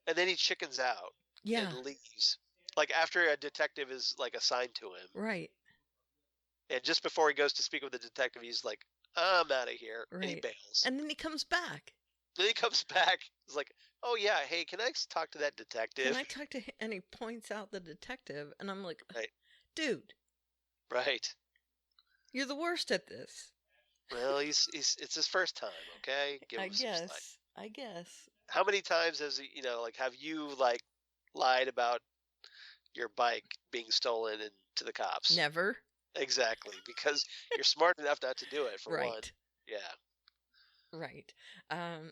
and then he chickens out. Yeah. And leaves. Like after a detective is like assigned to him. Right. And just before he goes to speak with the detective, he's like, I'm out of here. Right. And he bails. And then he comes back. Then he comes back. He's like, oh yeah, hey, can I talk to that detective? Can I talk to him? And he points out the detective, and I'm like, right. Dude. Right. You're the worst at this. Well, it's his first time, okay? I guess. How many times has he, have you lied about your bike being stolen to the cops? Never. Exactly, because you're smart enough not to do it, for one. Yeah. Right.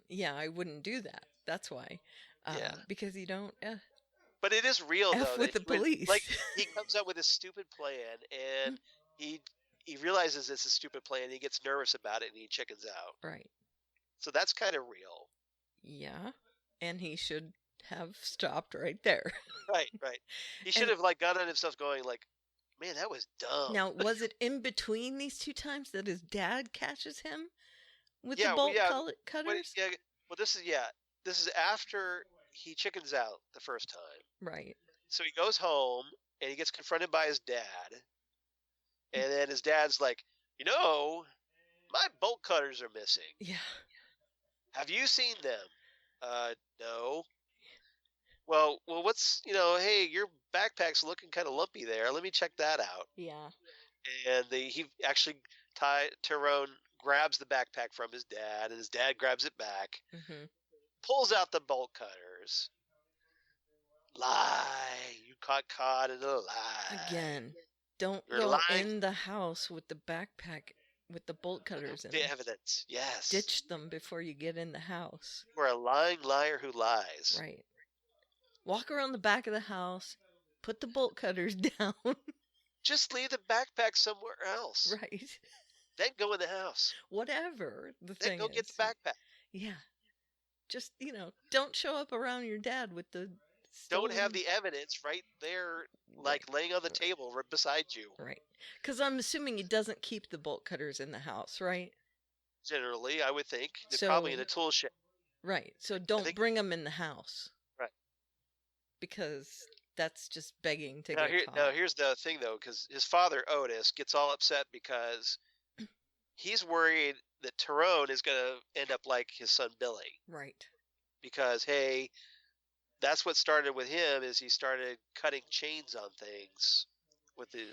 Yeah, I wouldn't do that. That's why. Because you don't. But it is real, though. With the police. Like, he comes up with a stupid plan, and he realizes it's a stupid plan, and he gets nervous about it, and he chickens out. Right. So that's kind of real. Yeah. And he should have stopped right there. Right. He should have, gone on himself going, man, that was dumb. Now, was it in between these two times that his dad catches him with the bolt cutters? Well, this is after he chickens out the first time. Right. So he goes home, and he gets confronted by his dad. And then his dad's like, my bolt cutters are missing. Yeah. Have you seen them? No. Well, what's, hey, your backpack's looking kind of lumpy there. Let me check that out. Yeah. And he actually, Tyrone grabs the backpack from his dad, and his dad grabs it back, pulls out the bolt cutters. Lie. You got caught in a lie. Again, don't go in the house with the backpack with the bolt cutters in the evidence, yes. Ditch them before you get in the house. You're a lying liar who lies. Right. Walk around the back of the house, put the bolt cutters down. Just leave the backpack somewhere else. Right. Then go in the house. Whatever the then thing go is. get the backpack. Yeah. Just, don't show up around your dad with the Don't have stolen... the evidence right there, Right. laying on the table right beside you. Right. Because I'm assuming he doesn't keep the bolt cutters in the house, right? Generally, I would think. They're So... probably in a tool shed. Right. So don't bring them in the house. Right. Because that's just begging to get caught. Now, here's the thing, though, because his father, Otis, gets all upset because he's worried that Tyrone is going to end up like his son Billy. Right. Because, hey, that's what started with him, is he started cutting chains on things with the,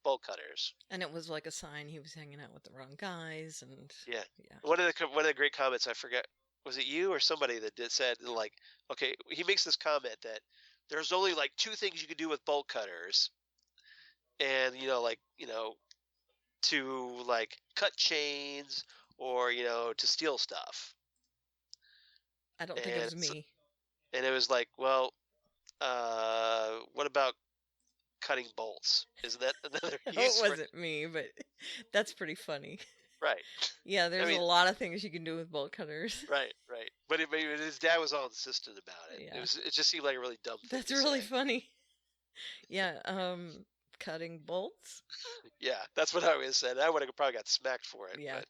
bolt cutters. And it was like a sign he was hanging out with the wrong guys, and... Yeah. One of the great comments, I forget, was it you or somebody that said, okay, he makes this comment that there's only, 2 things you can do with bolt cutters. And, to, cut chains or, to steal stuff. I don't think it was me. And it was like, well, what about cutting bolts? Isn't that another use? It wasn't me, but that's pretty funny. Right. Yeah, there's a lot of things you can do with bolt cutters. Right. But his dad was all insistent about it. Yeah. It just seemed like a really dumb thing. That's really funny. Yeah, cutting bolts. Yeah, that's what I always said. I would have probably got smacked for it. Yeah. But...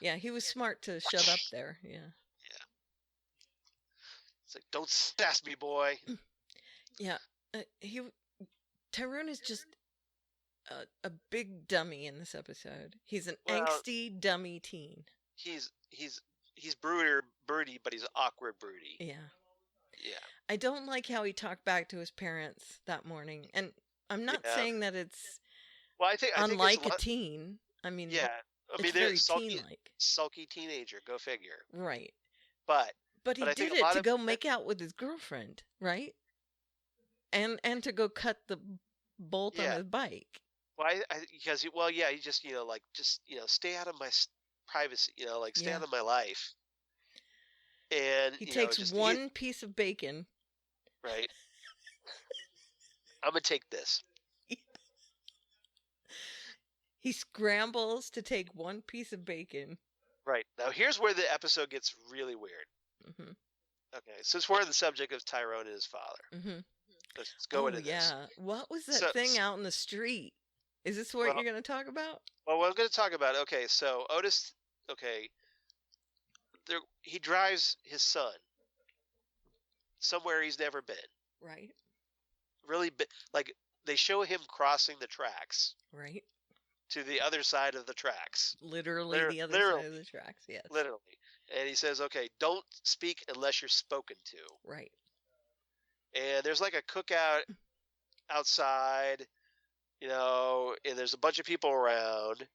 Yeah, he was smart to shut up there. Yeah. It's like, don't sass me, boy. Yeah, Tyrone is just a big dummy in this episode. He's an angsty dummy teen. He's broody, but he's awkward broody. Yeah. Yeah. I don't like how he talked back to his parents that morning, and I'm not saying that it's I think unlike a teen. I mean, yeah. it's very teen-like. Sulky teenager. Go figure. Right. But he did it to go make out with his girlfriend, right? And to go cut the bolt on his bike. Well, because he just stay out of my privacy, stay out of my life. And he takes one piece of bacon. Right. I'm gonna take this. He scrambles to take one piece of bacon. Right. Now here's where the episode gets really weird. Mm-hmm. Okay, since we're on the subject of Tyrone and his father, let's go into this. Yeah, what was that thing out in the street? Is this what you're going to talk about? Well, what I'm going to talk about. Okay, so Otis. Okay, he drives his son somewhere he's never been. Right. Really, they show him crossing the tracks. Right. To the other side of the tracks. Literally the other side of the tracks, yes. Literally. And he says, okay, don't speak unless you're spoken to. Right. And there's a cookout outside, and there's a bunch of people around.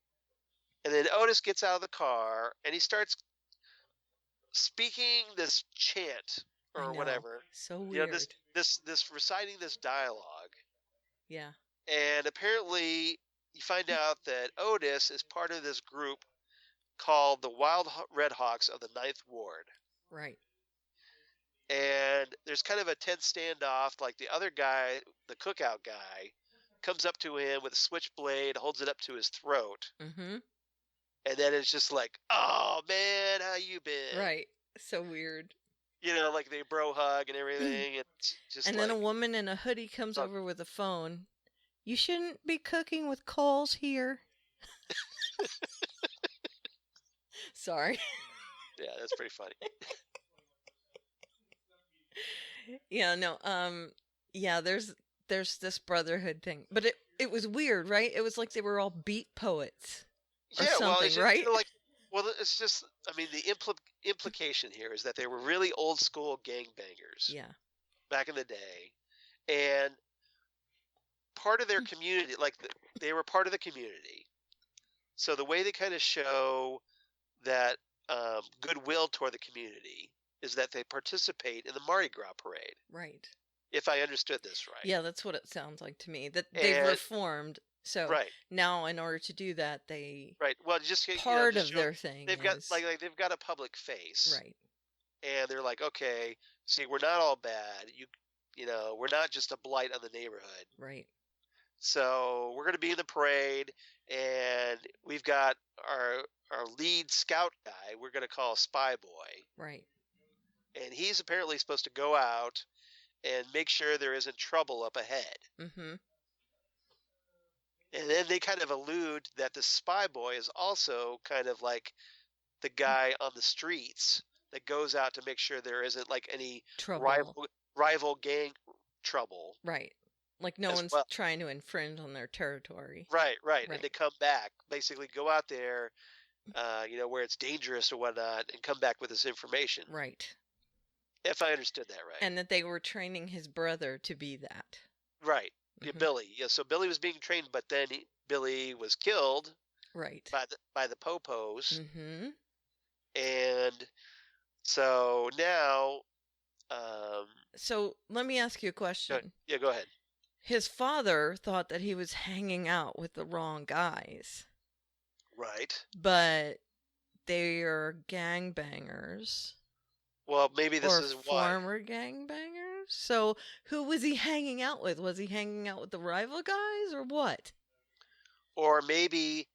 And then Otis gets out of the car and he starts speaking this chant or whatever. So weird. This reciting this dialogue. Yeah. And apparently you find out that Otis is part of this group called the Wild Red Hawks of the 9th Ward. Right. And there's kind of a tense standoff. The other guy, the cookout guy, comes up to him with a switchblade, holds it up to his throat. Mm-hmm. And then it's just like, oh, man, how you been? Right. So weird. They bro hug and everything. It's just and then a woman in a hoodie comes over with a phone. You shouldn't be cooking with coals here. Sorry. Yeah, that's pretty funny. Yeah, no, yeah, there's this brotherhood thing. But it was weird, right? It was like they were all beat poets or something, right? It's just, the implication here is that they were really old school gangbangers. Yeah. Back in the day. And part of their community, they were part of the community. So the way they kind of show that goodwill toward the community is that they participate in the Mardi Gras parade. Right. If I understood this right. Yeah, that's what it sounds like to me. That they've reformed. So now, in order to do that, they Well, just part of their thing. They've got they've got a public face. Right. And they're like, okay, see, we're not all bad. We're not just a blight on the neighborhood. Right. So we're going to be in the parade, and we've got lead scout guy, we're going to call Spy Boy. Right. And he's apparently supposed to go out and make sure there isn't trouble up ahead. Mm-hmm. And then they kind of allude that the Spy Boy is also kind of like the guy on the streets that goes out to make sure there isn't like any Trouble. rival gang trouble. Right. Like no one's trying to infringe on their territory. Right. And they come back, basically go out there, where it's dangerous or whatnot, and come back with this information. Right. If I understood that right. And that they were training his brother to be that. Right. Mm-hmm. Billy. Yeah. So Billy was being trained, but then Billy was killed. Right. By the Popos. Mm-hmm. And so now. So let me ask you a question. Yeah, go ahead. His father thought that he was hanging out with the wrong guys. Right. But they are gangbangers. Well, maybe this is why. Former gangbangers? So who was he hanging out with? Was he hanging out with the rival guys or what? Or maybe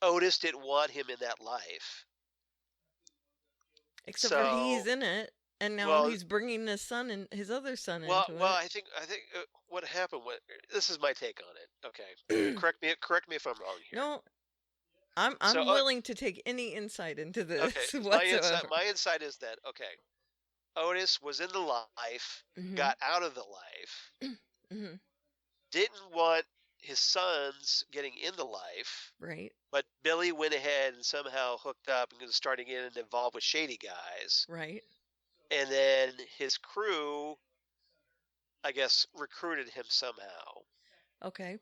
Otis didn't want him in that life. Except for he's in it. And now he's bringing his son and his other son into it. Well, I think what happened. This is my take on it. Okay, correct me if I'm wrong here. No, I'm willing to take any insight into this whatsoever. My insight is that Otis was in the life, got out of the life, didn't want his sons getting in the life, right? But Billy went ahead and somehow hooked up and was starting getting involved with shady guys, right? And then his crew, I guess, recruited him somehow. Okay.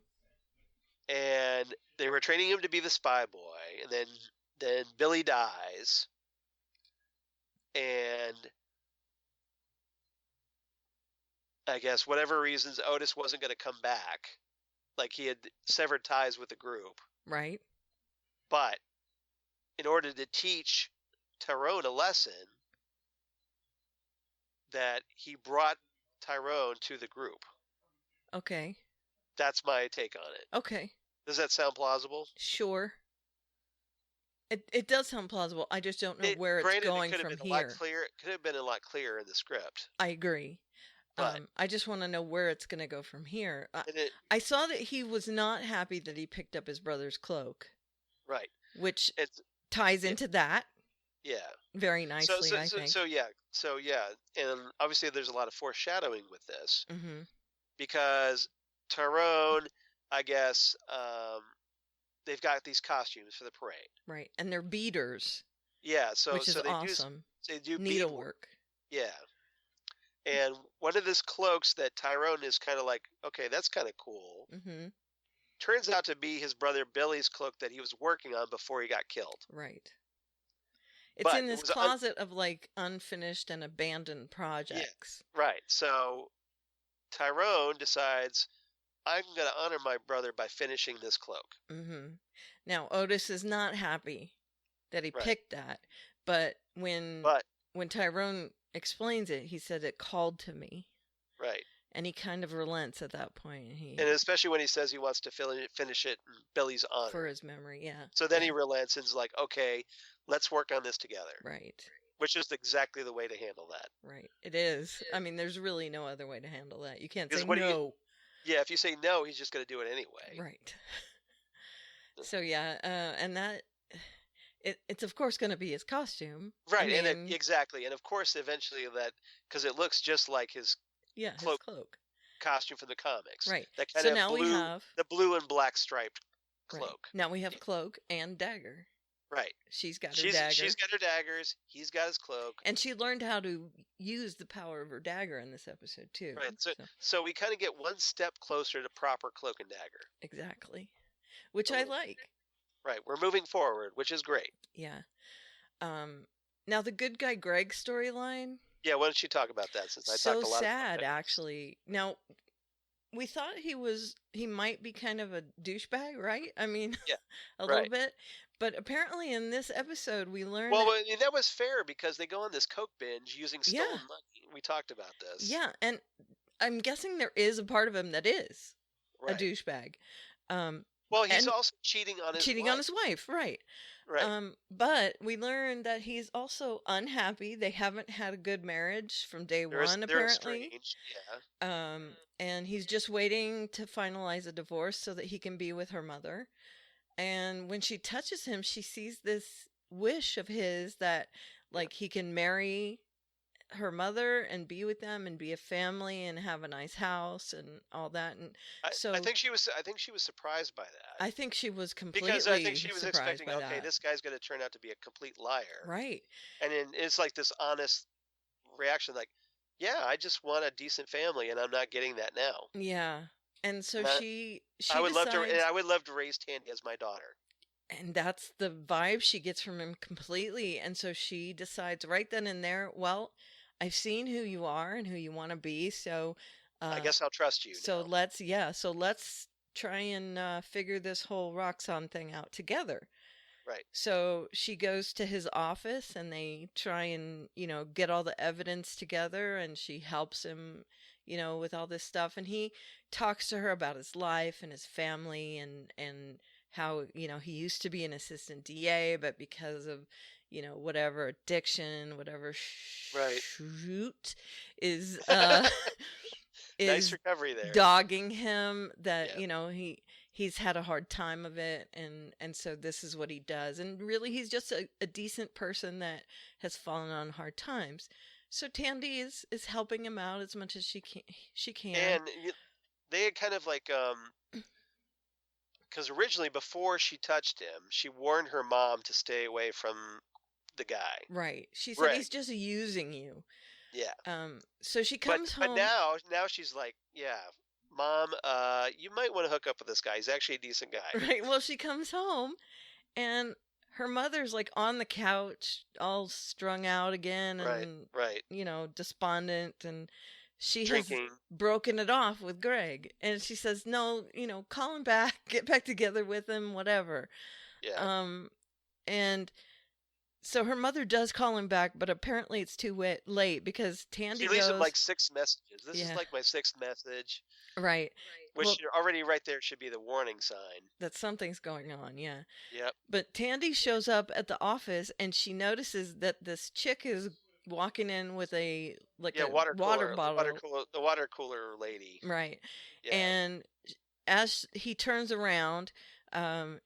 And they were training him to be the spy boy. And then Billy dies. And I guess whatever reasons, Otis wasn't going to come back. Like he had severed ties with the group. Right. But in order to teach Tyrone a lesson, that he brought Tyrone to the group. Okay. That's my take on it. Okay. Does that sound plausible? Sure. It does sound plausible. I just don't know where it's going from here. It could have been a lot clearer in the script. I agree. But, I just want to know where it's going to go from here. I saw that he was not happy that he picked up his brother's cloak. Right. Which ties into that. Yeah. Very nicely, I think. So yeah. And obviously there's a lot of foreshadowing with this. Mm-hmm. Because Tyrone, I guess, they've got these costumes for the parade. Right. And they're beaters. Yeah. Which is awesome. They do needlework. Yeah. And one of these cloaks that Tyrone is kind of like, okay, that's kind of cool. Mm-hmm. Turns out to be his brother Billy's cloak that he was working on before he got killed. Right. It's in this closet of like unfinished and abandoned projects. Yeah, right. So Tyrone decides, I'm going to honor my brother by finishing this cloak. Mm-hmm. Now Otis is not happy that he picked that, but when Tyrone explains it, he said it called to me. Right. And he kind of relents at that point. And especially when he says he wants to finish it in Billy's honor. For his memory, yeah. So then he relents and is like, okay, let's work on this together. Right. Which is exactly the way to handle that. Right. It is. I mean, there's really no other way to handle that. You can't say no. Yeah, if you say no, he's just going to do it anyway. Right. So yeah, and that... It's of course going to be his costume. Right, exactly. And of course, eventually because it looks just like his cloak costume from the comics. Right. That kind of we have the blue and black striped cloak. Right. Now we have Cloak and Dagger. Right. She's got her dagger. She's got her daggers. He's got his cloak. And she learned how to use the power of her dagger in this episode too. Right. So we kind of get one step closer to proper cloak and dagger. Exactly. Which I like. Right. We're moving forward, which is great. Yeah. Now the good guy Greg storyline. Yeah, why don't you talk about that since I talked a lot sad, actually. Now, we thought he might be kind of a douchebag, right? I mean, yeah, a little bit. But apparently in this episode we learned... Well, that was fair because they go on this coke binge using stolen money. We talked about this. Yeah, and I'm guessing there is a part of him that is a douchebag. Well, he's And also cheating on his cheating wife. on his wife, right? Right. But we learn that he's also unhappy. They haven't had a good marriage from day one, They're apparently. estranged. Yeah. And he's just waiting to finalize a divorce so that he can be with her mother. And when she touches him, she sees this wish of his that, like, he can marry her mother and be with them and be a family and have a nice house and all that. And so I think she was surprised by that. I think she was completely Because I think she was surprised expecting, by okay, that. this guy's going to turn out to be a complete liar. Right. And then it's like this honest reaction, like, yeah, I just want a decent family, and I'm not getting that now. Yeah. And so And she I would decides, I would love to raise Tandy as my daughter. and that's the vibe she gets from him completely. And so she decides right then and there, well, I've seen who you are and who you want to be, so I guess I'll trust you. so now. let's try and figure this whole Roxanne thing out together. Right. So she goes to his office and they try and, get all the evidence together, and she helps him, with all this stuff. And he talks to her about his life and his family and how, he used to be an assistant DA, but because of, whatever addiction, whatever Right. shoot is, Nice is recovery there. dogging him, that Yeah. he's had a hard time of it, and so this is what he does. And really he's just a decent person that has fallen on hard times. So Tandy is helping him out as much as she can. And they had kind of like because originally before she touched him, she warned her mom to stay away from the guy. Right. She said, Right. he's just using you. Yeah. So she comes But home. now she's like, yeah, Mom, you might want to hook up with this guy. He's actually a decent guy. Right. Well, she comes home and her mother's like on the couch, all strung out again, and Right. despondent, and she Drinking. has broken it off with Greg. And she says, "No, call him back, get back together with him, whatever." Yeah. And so her mother does call him back, but apparently it's too late because Tandy She leaves goes, him like 6 messages. This is Yeah. like my 6th message, right, which well, already right there should be the warning sign. that something's going on, yeah. Yep. But Tandy shows up at the office and she notices that this chick is walking in with a water bottle. the water cooler lady. Right. Yeah. And as he turns around,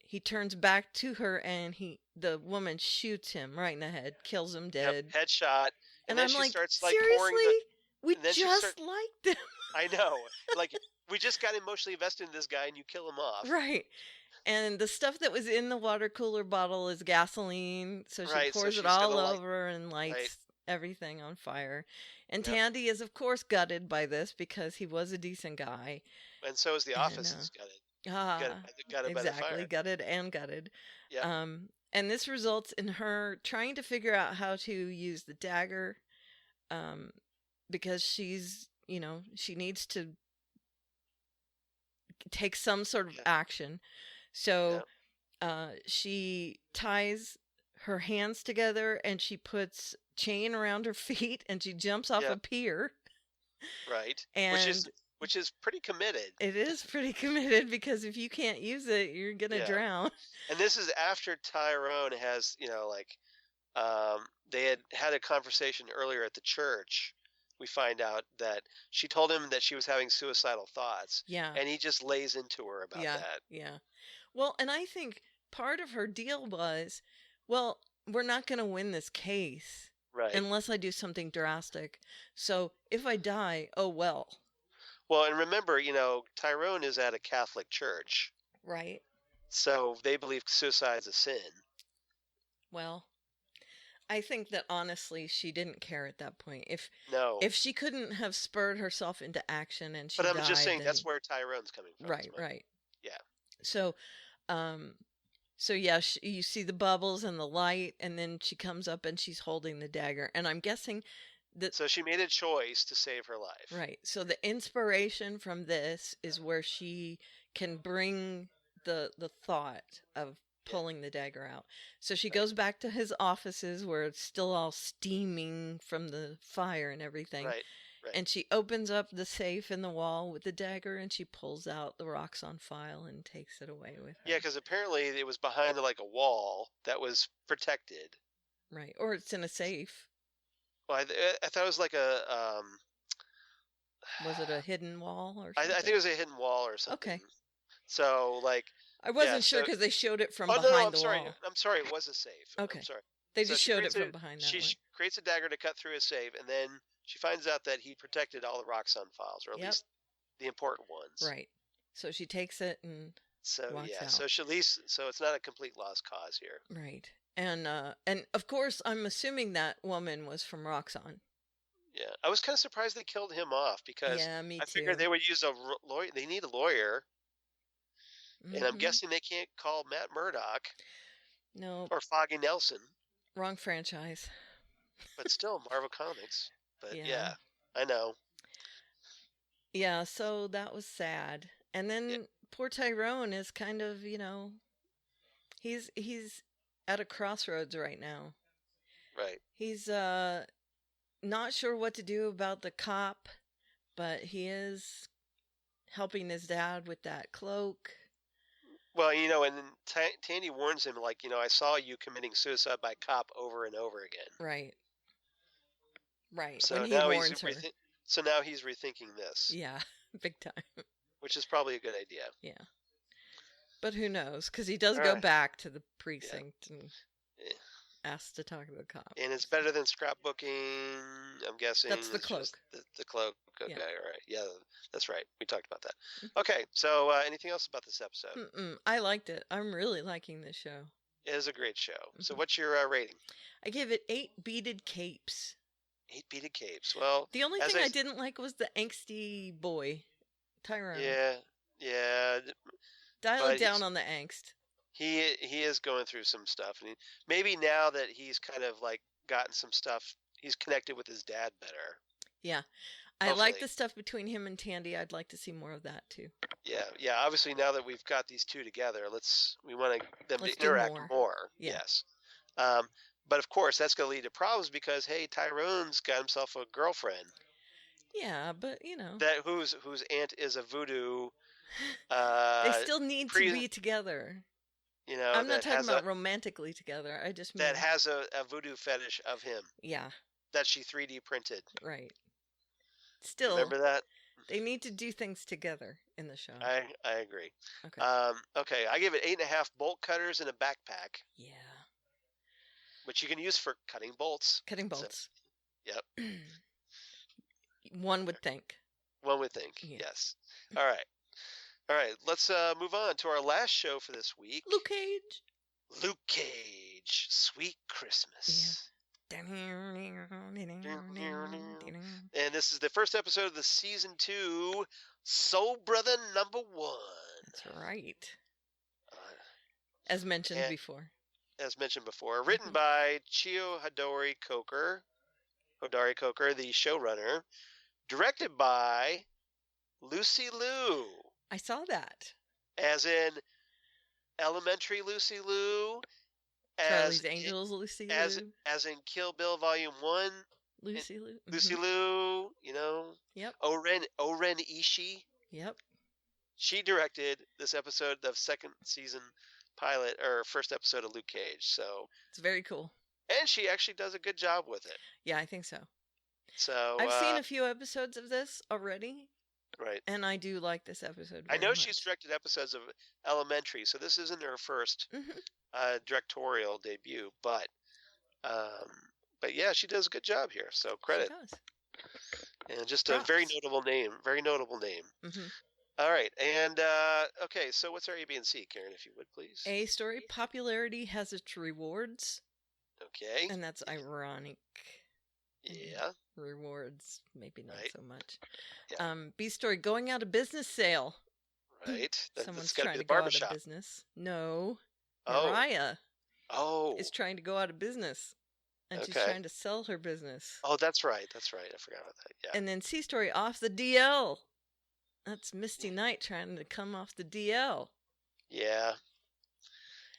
he turns back to her and the woman shoots him right in the head, kills him dead. Yep, headshot. And then I'm she like, starts like seriously? pouring the. We and then she just start- liked him. I know. Like, we just got emotionally invested in this guy and you kill him off. Right. And the stuff that was in the water cooler bottle is gasoline, so she Right, so pours she's it all gonna over and lights Right. everything on fire. And Yep. Tandy is, of course, gutted by this because he was a decent guy. And so is the And, office is gutted. Gutted by the exactly, fire. gutted and gutted. Yeah. And this results in her trying to figure out how to use the dagger, because she's, she needs to take some sort of action. So she ties her hands together and she puts chain around her feet and she jumps off a pier. Right. And Which is pretty committed. it is pretty committed, because if you can't use it, you're gonna Yeah. drown. And this is after Tyrone has, they had a conversation earlier at the church. We find out that she told him that she was having suicidal thoughts. Yeah. And he just lays into her about that. Yeah. Well, and I think part of her deal was, well, we're not going to win this case Right. unless I do something drastic. So if I die, oh well. Well, and remember, Tyrone is at a Catholic church. Right. So they believe suicide's a sin. Well, I think that honestly she didn't care at that point. No. If she couldn't have spurred herself into action and she But I'm died, just saying then... that's where Tyrone's coming from. Right. Yeah. So, yeah, you see the bubbles and the light, and then she comes up and she's holding the dagger. And I'm guessing that... So she made a choice to save her life. Right. So the inspiration from this is where she can bring the thought of pulling the dagger out. So she goes back to his offices where it's still all steaming from the fire and everything. Right. Right. And she opens up the safe in the wall with the dagger, and she pulls out the Roxxon file and takes it away with her. Yeah, because apparently it was behind like a wall that was protected. Right. Or it's in a safe. Well, I thought it was like a. Was it a hidden wall or I something? think it was a hidden wall or something. Okay. So like. I wasn't yeah, sure so- because they showed it from Oh behind no, I'm the sorry. wall. I'm sorry. It was a safe. Okay. I'm sorry. They So just she showed it creates from behind that She way. creates a dagger to cut through a safe, and then she finds out that he protected all the Roxxon files, or at Yep. least the important ones. Right. So she takes it and So walks yeah. out. So she at least. So it's not a complete lost cause here. right. And of course I'm assuming that woman was from Roxxon. Yeah. I was kind of surprised they killed him off because Yeah, me I too. figured they would use a lawyer. They need a lawyer, and I'm Mhm. guessing they can't call Matt Murdock No, or Foggy Nelson, wrong franchise. but still Marvel Comics. But Yeah. yeah, I know. Yeah, so that was sad. And then poor Tyrone is kind of, he's at a crossroads right now. Right. He's not sure what to do about the cop, but he is helping his dad with that cloak. Well, and then Tandy warns him, like, I saw you committing suicide by cop over and over again. Right. Right. So when he now warns her. So now he's rethinking this, Yeah, big time. which is probably a good idea. Yeah. But who knows? Because he does All go right. back to the precinct and Yeah. asks to talk to the cop. And it's better than scrapbooking, I'm guessing. That's the It's just cloak. The cloak. Okay, Yeah. all right. Yeah, that's right. We talked about that. Okay, so anything else about this episode? I liked it. I'm really liking this show. It is a great show. So Mhm. what's your rating? I give it 8 beaded capes. 8 beaded capes. Well, The only as thing I I s- didn't like was the angsty boy, Tyrone. yeah. Dial but it down he's- on the angst. He is going through some stuff, and maybe now that he's kind of like gotten some stuff, he's connected with his dad better. Yeah. I like Hopefully. the stuff between him and Tandy. I'd like to see more of that too. Yeah. Obviously, now that we've got these two together, we want them Let's to do interact more. more. Yeah. Yes. But of course, that's going to lead to problems because hey, Tyrone's got himself a girlfriend Yeah, but that whose aunt is a voodoo. they still need pre- to be together. I'm I'm not talking about romantically together. I just mean that has a voodoo fetish of him yeah, that she 3D printed. right. Still, Remember that? they need to do things together in the show. I agree. Okay. Okay, I give it 8.5 bolt cutters and a backpack, Yeah. which you can use for cutting bolts. Cutting So, bolts. yep. One would think. One would think. Yeah. Yes. All right. Let's move on to our last show for this week. Luke Cage. Luke Cage, Sweet Christmas. And this is the first episode of the season 2, Soul Brother #1. That's right. Uh, As mentioned and- before. as mentioned before, written Mhm. by Chio Hodori Coker, the showrunner, directed by Lucy Liu, I saw that. as in Elementary Lucy Liu, Charlie's Angels, Lucy Liu. as in Kill Bill Volume 1, Lucy Liu. Lucy Mhm. Liu, Yep. Oren Ishii. Yep. She directed this episode of second season pilot or first episode of Luke Cage. So, It's very cool. and she actually does a good job with it. Yeah, I think so. So I've seen a few episodes of this already, right. and I do like this episode. I very know she's much. directed episodes of Elementary, so this isn't her first Mhm. directorial debut, but yeah, she does a good job here. So credit, She does. and just a very Props. notable name. hmm All right, and okay, so what's our A, B, and C, Karen, if you would please? A story popularity has its rewards, Okay, and that's ironic. yeah, Rewards, maybe not Right. so much. Yeah. B story going out of business sale. right. Someone's That's got to trying be to the go out barbershop. of business. No, Oh, Mariah oh, is trying to go out of business, and she's Okay. trying to sell her business. oh, that's right. I forgot about that. Yeah, And then C story off the DL. That's Misty Knight trying to come off the DL. yeah.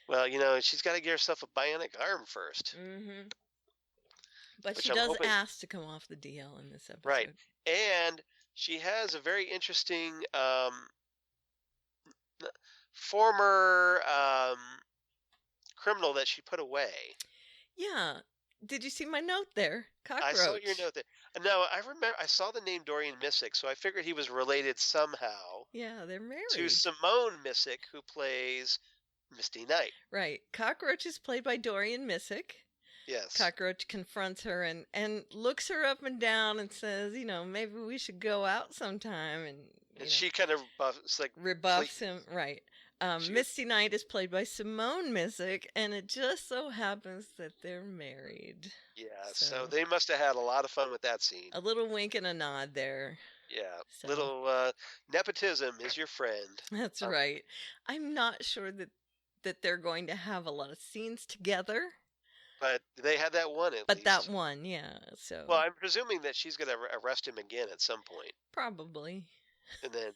Well, she's got to get herself a bionic arm first. Mm-hmm. But Which she I'm does hoping- ask to come off the DL in this episode. Right. and she has a very interesting former criminal that she put away. Yeah. Did you see my note there? I saw your Cockroach. note there. No, I remember. I saw the name Dorian Missick, so I figured he was related somehow Yeah, they're to married. Simone Missick, who plays Misty Knight. Right. Cockroach is played by Dorian Missick. Yes. Cockroach confronts her and looks her up and down and says, maybe we should go out sometime. And she kind of rebuffs him. Right. She- Misty Knight is played by Simone Missick, and it just so happens that they're married. Yeah, So- so they must have had a lot of fun with that scene. A little wink and a nod there. Yeah, So- little nepotism is your friend. That's right. I'm not sure that they're going to have a lot of scenes together, But they had that one at but least. that one, yeah. So Well, I'm presuming that she's going to arrest him again at some point, probably. and then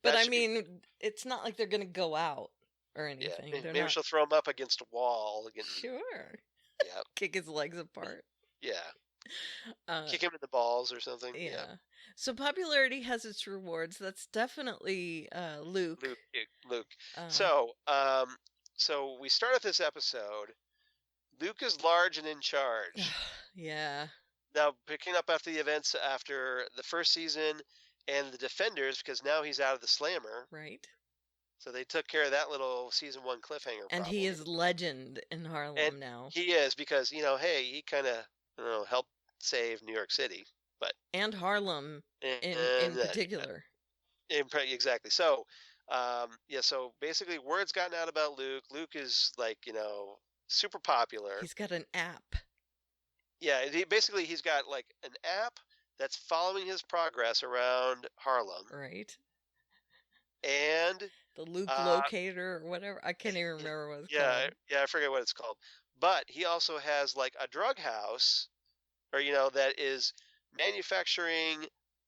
But that I should be- mean, it's not like they're going to go out or yeah, anything. They're maybe not she'll throw him up against a wall again. sure. Yeah, Kick his legs apart. yeah, kick him in the balls or something. Yeah. So popularity has its rewards. That's definitely Luke. Luke. Uh, So we start off this episode. Luke is large and in charge. yeah. Now, picking up after the events after the first season and the Defenders, because now he's out of the Slammer. Right. So they took care of that little season 1 cliffhanger. And he is legend in Harlem And now. He is, because, hey, he kind of, helped save New York City. And Harlem in And, particular. exactly. So, so basically word's gotten out about Luke. Luke is super popular. He's got an app. Yeah, he's got like an app that's following his progress around Harlem. Right. And The Luke locator or whatever. I can't even remember what it's called. yeah, I forget what it's called. But he also has like a drug house, or that is manufacturing,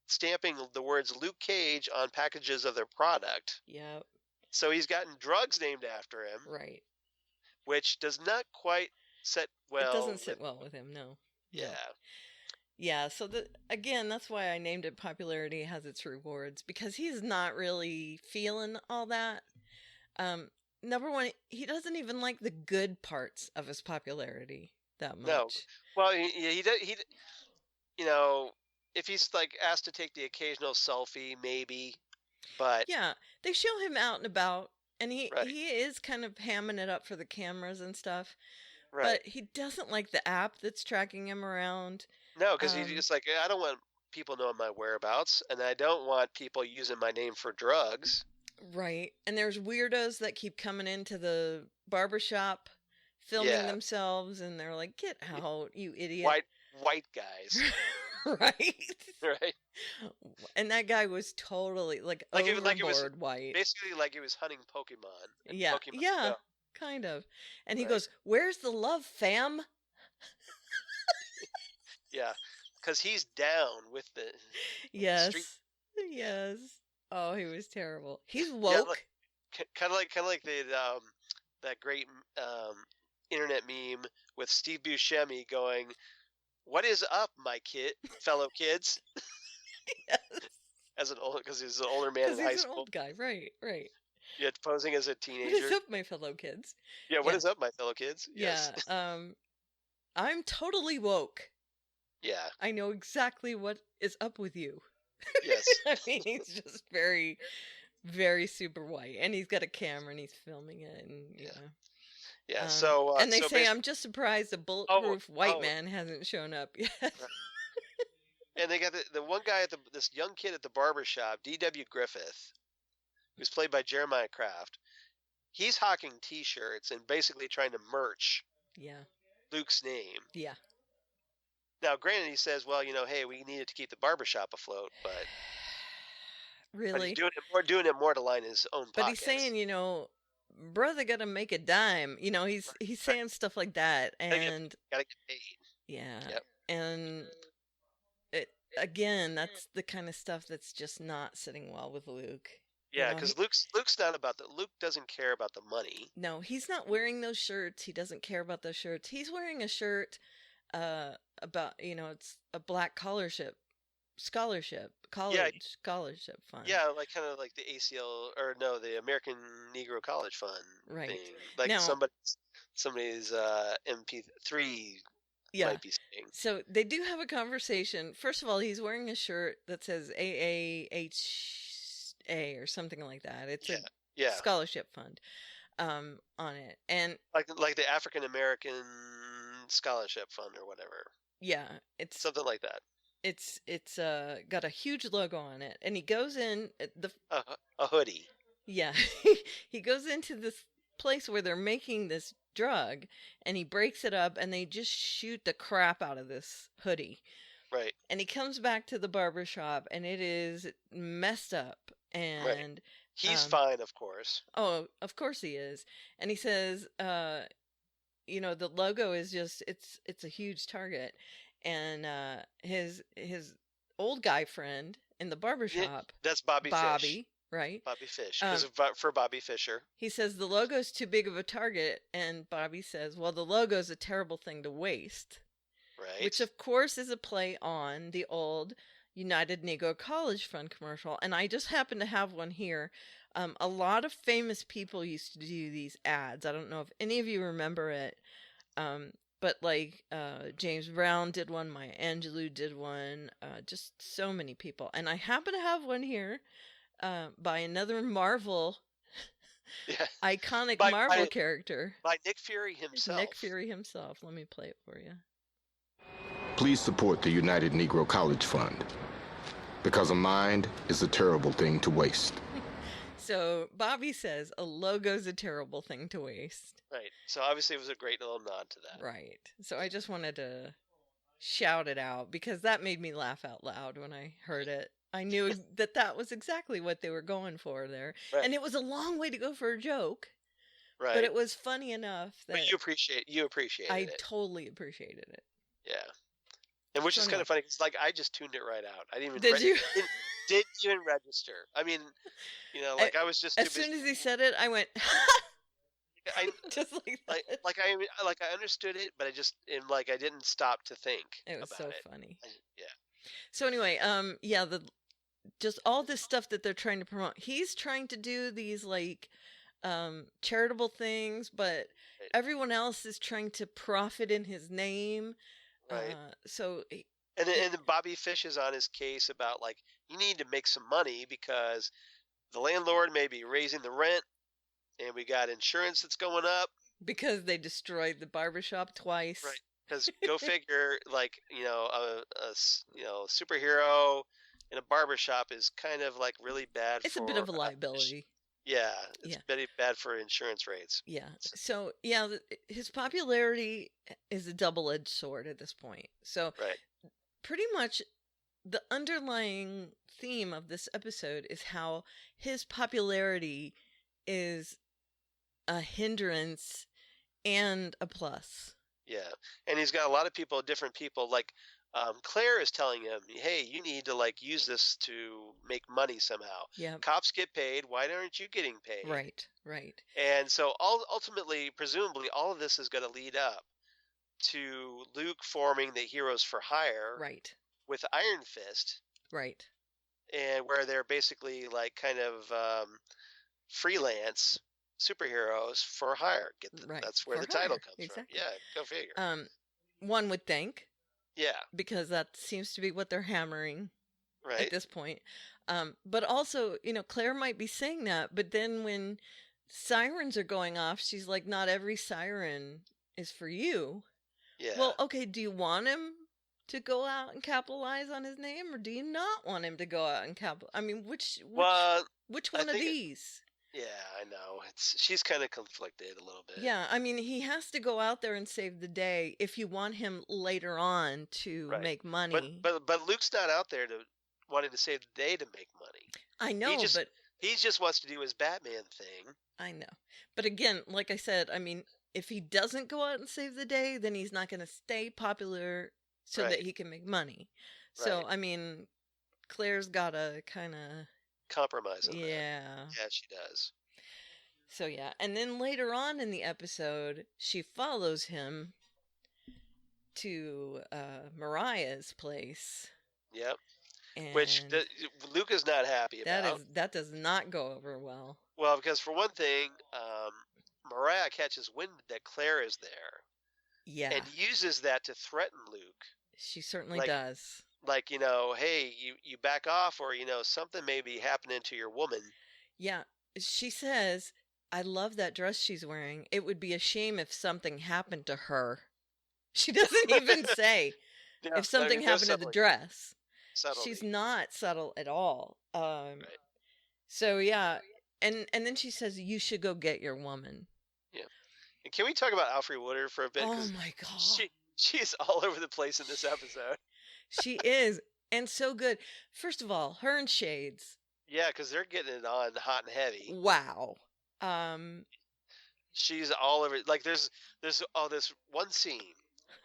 stamping the words Luke Cage on packages of their product. Yep. So he's gotten drugs named after him, Right. which does not quite sit well. It doesn't sit well with him, no. Yeah. No. Yeah, so again, that's why I named it Popularity Has Its Rewards, because he's not really feeling all that. Number one, he doesn't even like the good parts of his popularity that much. No. Well, he if he's like asked to take the occasional selfie, maybe, but Yeah, they show him out and about, and he Right. is kind of hamming it up for the cameras and stuff, right. but he doesn't like the app that's tracking him around. No, because he's Um, just like, I don't want people knowing my whereabouts, and I don't want people using my name for drugs. Right. And there's weirdos that keep coming into the barbershop filming Yeah. themselves, and they're like, get out, you idiot. White guys, Right. right? And that guy was totally like Like it was overboard white. Basically, like he was hunting Pokemon. in Yeah. Pokemon Yeah. Go. Kind of. And he Right. goes, "Where's the love, fam?" Yeah, because he's down with the Yes. street. Yes. Oh, he was terrible. He's Yeah, woke. kind of like the that great internet meme with Steve Buscemi going, "What is up, my fellow kids?" Yes. As an old, because he's an older man in Because high he's an school. old guy. Right. Right. Yeah, posing as a What teenager. is up, my fellow kids? Yeah, what Yeah. is up, my fellow kids? Yes. Yeah. I'm totally woke. Yeah. I know exactly what is up with you. Yes. I mean, he's just very, very super white, and he's got a camera and he's filming it, and Yeah. yeah. Yeah. So and they so say, basi- "I'm just surprised a bulletproof white oh. man hasn't shown up yet." and they got the one guy at this young kid at the barber shop, D.W. Griffith, who's played by Jeremiah Kraft. He's hawking T-shirts and basically trying to merch Yeah. Luke's name. Yeah. Now, granted, he says, "Well, hey, we needed to keep the barbershop afloat," but Really? he's doing it more to line his own But pockets. he's saying, brother got to make a dime. He's saying stuff like that, and gotta get paid. yeah, Yep. and again, that's the kind of stuff that's just not sitting well with Luke. Yeah, know, because Luke's not about that. Luke doesn't care about the money. No, he's not wearing those shirts. He doesn't care about those shirts. He's wearing a shirt about, it's a black collar college scholarship fund. Yeah, like kind of like the ACL or no, the American Negro College Fund Right. thing. Like Now- somebody's MP3 Yeah. might be saying. So they do have a conversation. First of all, he's wearing a shirt that says AAHA or something like that. It's a Yeah, scholarship fund on it. And like the African American Scholarship Fund or whatever, yeah, it's something like that. it's got a huge logo on it. And he goes in A hoodie. yeah, he goes into this place where they're making this drug, and he breaks it up, and they just shoot the crap out of this hoodie. Right. And he comes back to the barber shop, and it is messed up. And He's fine, of course. oh, of course he is. And he says, you know, the logo is just it's a huge target. And his old guy friend in the barber shop, That's Bobby Fish. right? Bobby Fish. For Bobby Fischer. He says the logo's too big of a target, and Bobby says, well, the logo's a terrible thing to waste. Right. Which, of course, is a play on the old United Negro College Fund commercial. And I just happen to have one here. A lot of famous people used to do these ads. I don't know if any of you remember it. But like James Brown did one, Maya Angelou did one, just so many people. And I happen to have one here by another Marvel, iconic Marvel character. By Nick Fury himself. Nick Fury himself. Let me play it for you. Please support the United Negro College Fund, because a mind is a terrible thing to waste. So Bobby says a logo's a terrible thing to waste. Right. So obviously it was a great little nod to that. Right. So I just wanted to shout it out because that made me laugh out loud when I heard it. I knew that was exactly what they were going for there. Right. And it was a long way to go for a joke. Right. But it was funny enough that But you appreciated it. totally appreciated it. Yeah. And which is kind of funny because like I just tuned it right out. I didn't even didn't even register. I mean, you know, like I was just as soon as he said it, I went just like that. Like I understood it, but I didn't stop to think. It was about so funny. Yeah. So anyway, just all this stuff that they're trying to promote. He's trying to do these like charitable things, but everyone else is trying to profit in his name. Right. And then Bobby Fish is on his case about like you need to make some money because the landlord may be raising the rent, and we got insurance that's going up because they destroyed the barbershop twice. Right. Because go figure, like a superhero in a barbershop is kind of like really bad. It's a bit of a liability. Yeah, it's very bad for insurance rates. Yeah. So his popularity is a double-edged sword at this point. So pretty much the underlying theme of this episode is how his popularity is a hindrance and a plus. Yeah, and he's got a lot of people, different people. Like Claire is telling him, "Hey, you need to like use this to make money somehow. Yeah, cops get paid. Why aren't you getting paid?" Right. And so, ultimately, presumably, all of this is going to lead up to Luke forming the Heroes for Hire, right, with Iron Fist, right, and where they're basically like kind of freelance superheroes for hire. That's where the title comes from. Yeah, go figure. One would think. Yeah. Because that seems to be what they're hammering at this point. But also, Claire might be saying that, but then when sirens are going off, she's like, not every siren is for you. Yeah. Well, okay, do you want him to go out and capitalize on his name, or do you not want him to go out and capitalize? I mean, which one of these? Yeah, I know. She's kind of conflicted a little bit. Yeah, I mean, he has to go out there and save the day if you want him later on to make money. But Luke's not out there wanting to save the day to make money. I know, but he just wants to do his Batman thing. I know. But again, like I said, I mean, if he doesn't go out and save the day, then he's not going to stay popular so that he can make money. So, I mean, Claire's got to kind of compromise on that. Yeah, she does. So yeah, and then later on in the episode, she follows him to Mariah's place. Yep. Which And Luca's not happy about. that does not go over well. Well, because for one thing, Mariah catches wind that Claire is there Yeah, and uses that to threaten Luke. she certainly Like, does. like, hey, you back off, or something may be happening to your woman. Yeah, she says, "I love that dress she's wearing. It would be a shame if something happened to her." She doesn't even say Yeah, if something happened to the subtly. dress. Subtlety. She's not subtle at all. Right. So yeah, and then she says, "You should go get your woman." Yeah. And can we talk about Alfre Woodard for a bit? Oh 'Cause my god, she's all over the place in this episode. she is, and so good. First of all, her and Shades. Yeah, because they're getting it on hot and heavy. Wow. She's all over. Like there's this one scene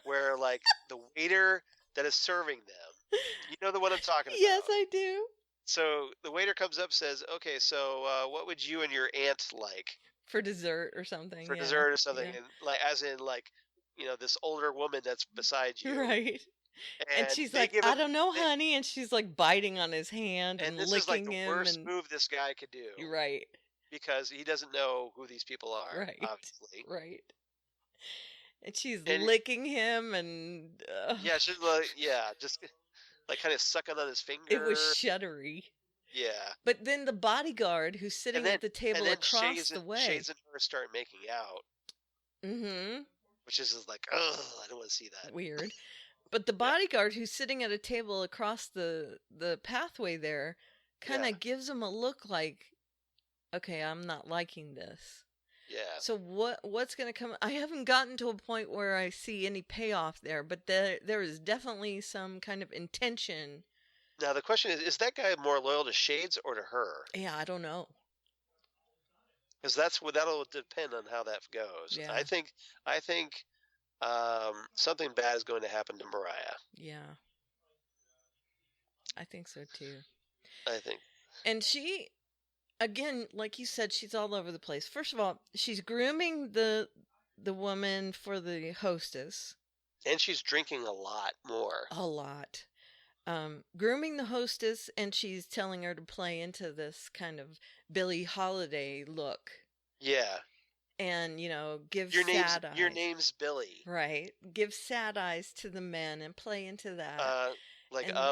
where like the waiter that is serving them. You know the one I'm talking about. Yes, I do. So the waiter comes up, says, "Okay, so what would you and your aunt like For dessert or something. for yeah. dessert or something?" Yeah. And like, as in like, this older woman that's beside you, Right. And she's they like, give "I him- don't know, they- honey," and she's like biting on his hand and this licking is like the him. worst and move this guy could do, right, because he doesn't know who these people are, Right. obviously. right. And she's And- licking him, and Yeah, she's like, just like kind of sucking on his finger. it was shuddery. Yeah. But then the bodyguard who's sitting at the table and then across Shades the and, way. Shades and her start making out, Mm-hmm. which is just like, ugh, I don't want to see that. Weird. But the bodyguard who's sitting at a table across the pathway there kind of Yeah. gives him a look like, okay, I'm not liking this. Yeah. So what's going to come? I haven't gotten to a point where I see any payoff there, but there is definitely some kind of intention. Now the question is that guy more loyal to Shades or to her? Yeah, I don't know. Because that'll depend on how that goes. Yeah. I think something bad is going to happen to Mariah. Yeah. I think so too. I think. And she, again, like you said, she's all over the place. First of all, she's grooming the woman for the hostess. And she's drinking a lot more. A lot. Grooming the hostess, and she's telling her to play into this kind of Billie Holiday look. Yeah. And, give Your sad eyes. Your name's Billy. Right. Give sad eyes to the men and play into that.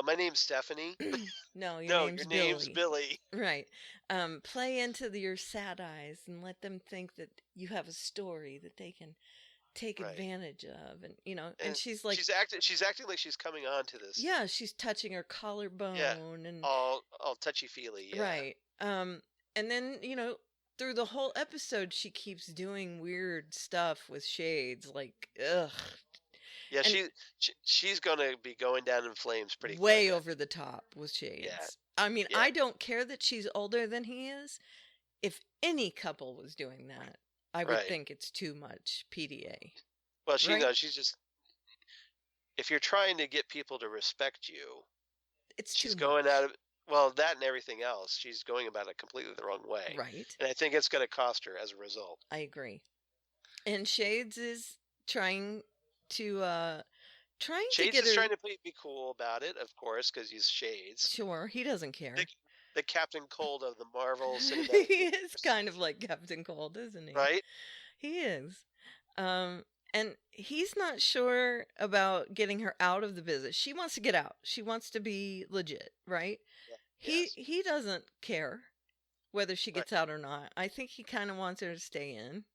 My name's Stephanie. No, No, name's your name's Billy. Billy. Right. Play into your sad eyes and let them think that you have a story that they can take Right. advantage of. And she's like, she's acting like she's coming on to this. yeah, she's touching her collarbone and All touchy feely. Yeah. right. And then, through the whole episode, she keeps doing weird stuff with Shades, like, ugh. Yeah, And- she's gonna be going down in flames pretty way quick. over the top with Shades. Yeah. I mean, Yeah. I don't care that she's older than he is. If any couple was doing that, I would Right. think it's too much PDA. Well, she Right? knows she's just. If you're trying to get people to respect you, It's she's too going much. out of well that and everything else. She's going about it completely the wrong way, Right. and I think it's going to cost her as a result. I agree. And Shades is trying to Shades get is her. trying to be cool about it, of course, because he's Shades, Sure, he doesn't care. the Captain Cold of the Marvel Cinematic He Universe, is kind of like Captain Cold, isn't he? right? He is. And he's not sure about getting her out of the business. She wants to get out. She wants to be legit, right? Yes. He doesn't care whether she Right. gets out or not. I think he kind of wants her to stay in.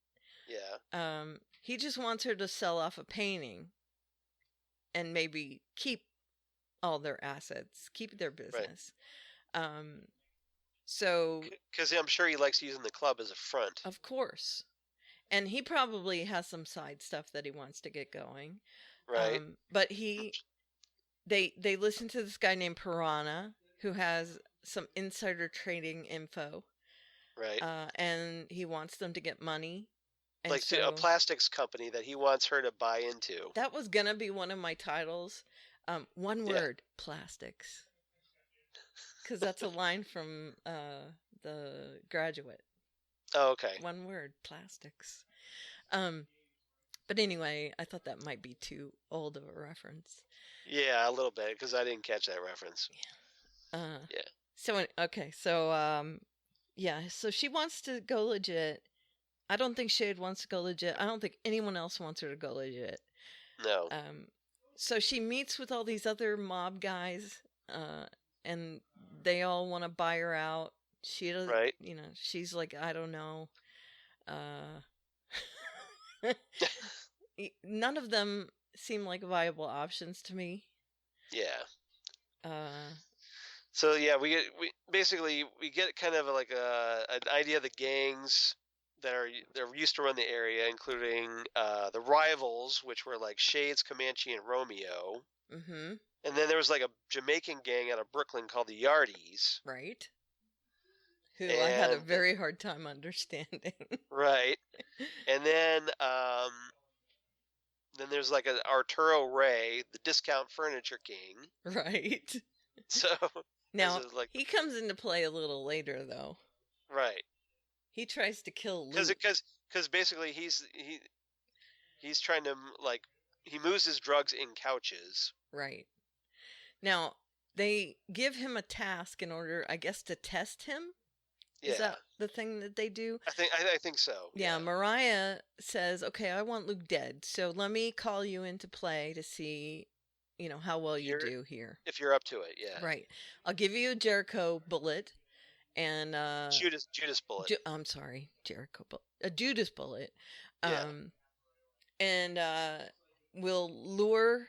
Yeah, He just wants her to sell off a painting and maybe keep all their assets, keep their business. So because I'm sure he likes using the club as a front. of course. And he probably has some side stuff that he wants to get going. Right. But they listen to this guy named Piranha who has some insider trading info. Right. And he wants them to get money. And Like to a plastics company that he wants her to buy into. that was going to be one of my titles. One Yeah. word, plastics. Because that's a line from The Graduate. Oh, okay. One word, plastics. But anyway, I thought that might be too old of a reference. Yeah, a little bit, because I didn't catch that reference. Yeah. So she wants to go legit. I don't think Shade wants to go legit. I don't think anyone else wants her to go legit. No. So she meets with all these other mob guys, and they all want to buy her out. She doesn't, Right. she's like, I don't know. None of them seem like viable options to me. Yeah. Uh, So yeah, we get kind of like an idea of the gangs they're used to run the area, including the rivals, which were like Shades, Comanche, and Romeo. mm-hmm. And then there was like a Jamaican gang out of Brooklyn called the Yardies. Right. Who I had a very hard time understanding. Right. And then there's like an Arturo Ray, the Discount Furniture King. Right. So now he comes into play a little later, though. Right. He tries to kill Luke. Because basically he's trying to he moves his drugs in couches. Right. Now they give him a task in order, I guess, to test him. Yeah. Is that the thing that they do? I think so. Yeah, Mariah says, "Okay, I want Luke dead, so let me call you into play to see, how well you do here. If you're up to it, yeah. Right. I'll give you a Jericho bullet and Judas bullet. I'm sorry, Jericho bullet. A Judas bullet. Yeah. And we'll lure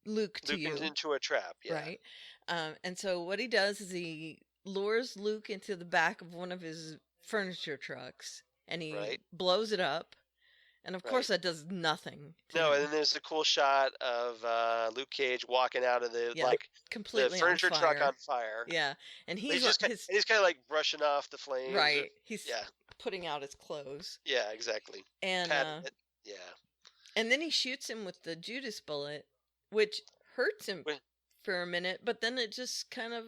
Luke to you into a trap. Yeah. Right. And so what he does is he lures Luke into the back of one of his furniture trucks, and he blows it up. And of course, that does nothing. No, and then there's the cool shot of Luke Cage walking out of the completely the furniture truck on fire. Yeah, and he's kind of like brushing off the flames. Right, he's putting out his clothes. Yeah, exactly. And yeah, and then he shoots him with the Judas bullet, which hurts him for a minute, but then it just kind of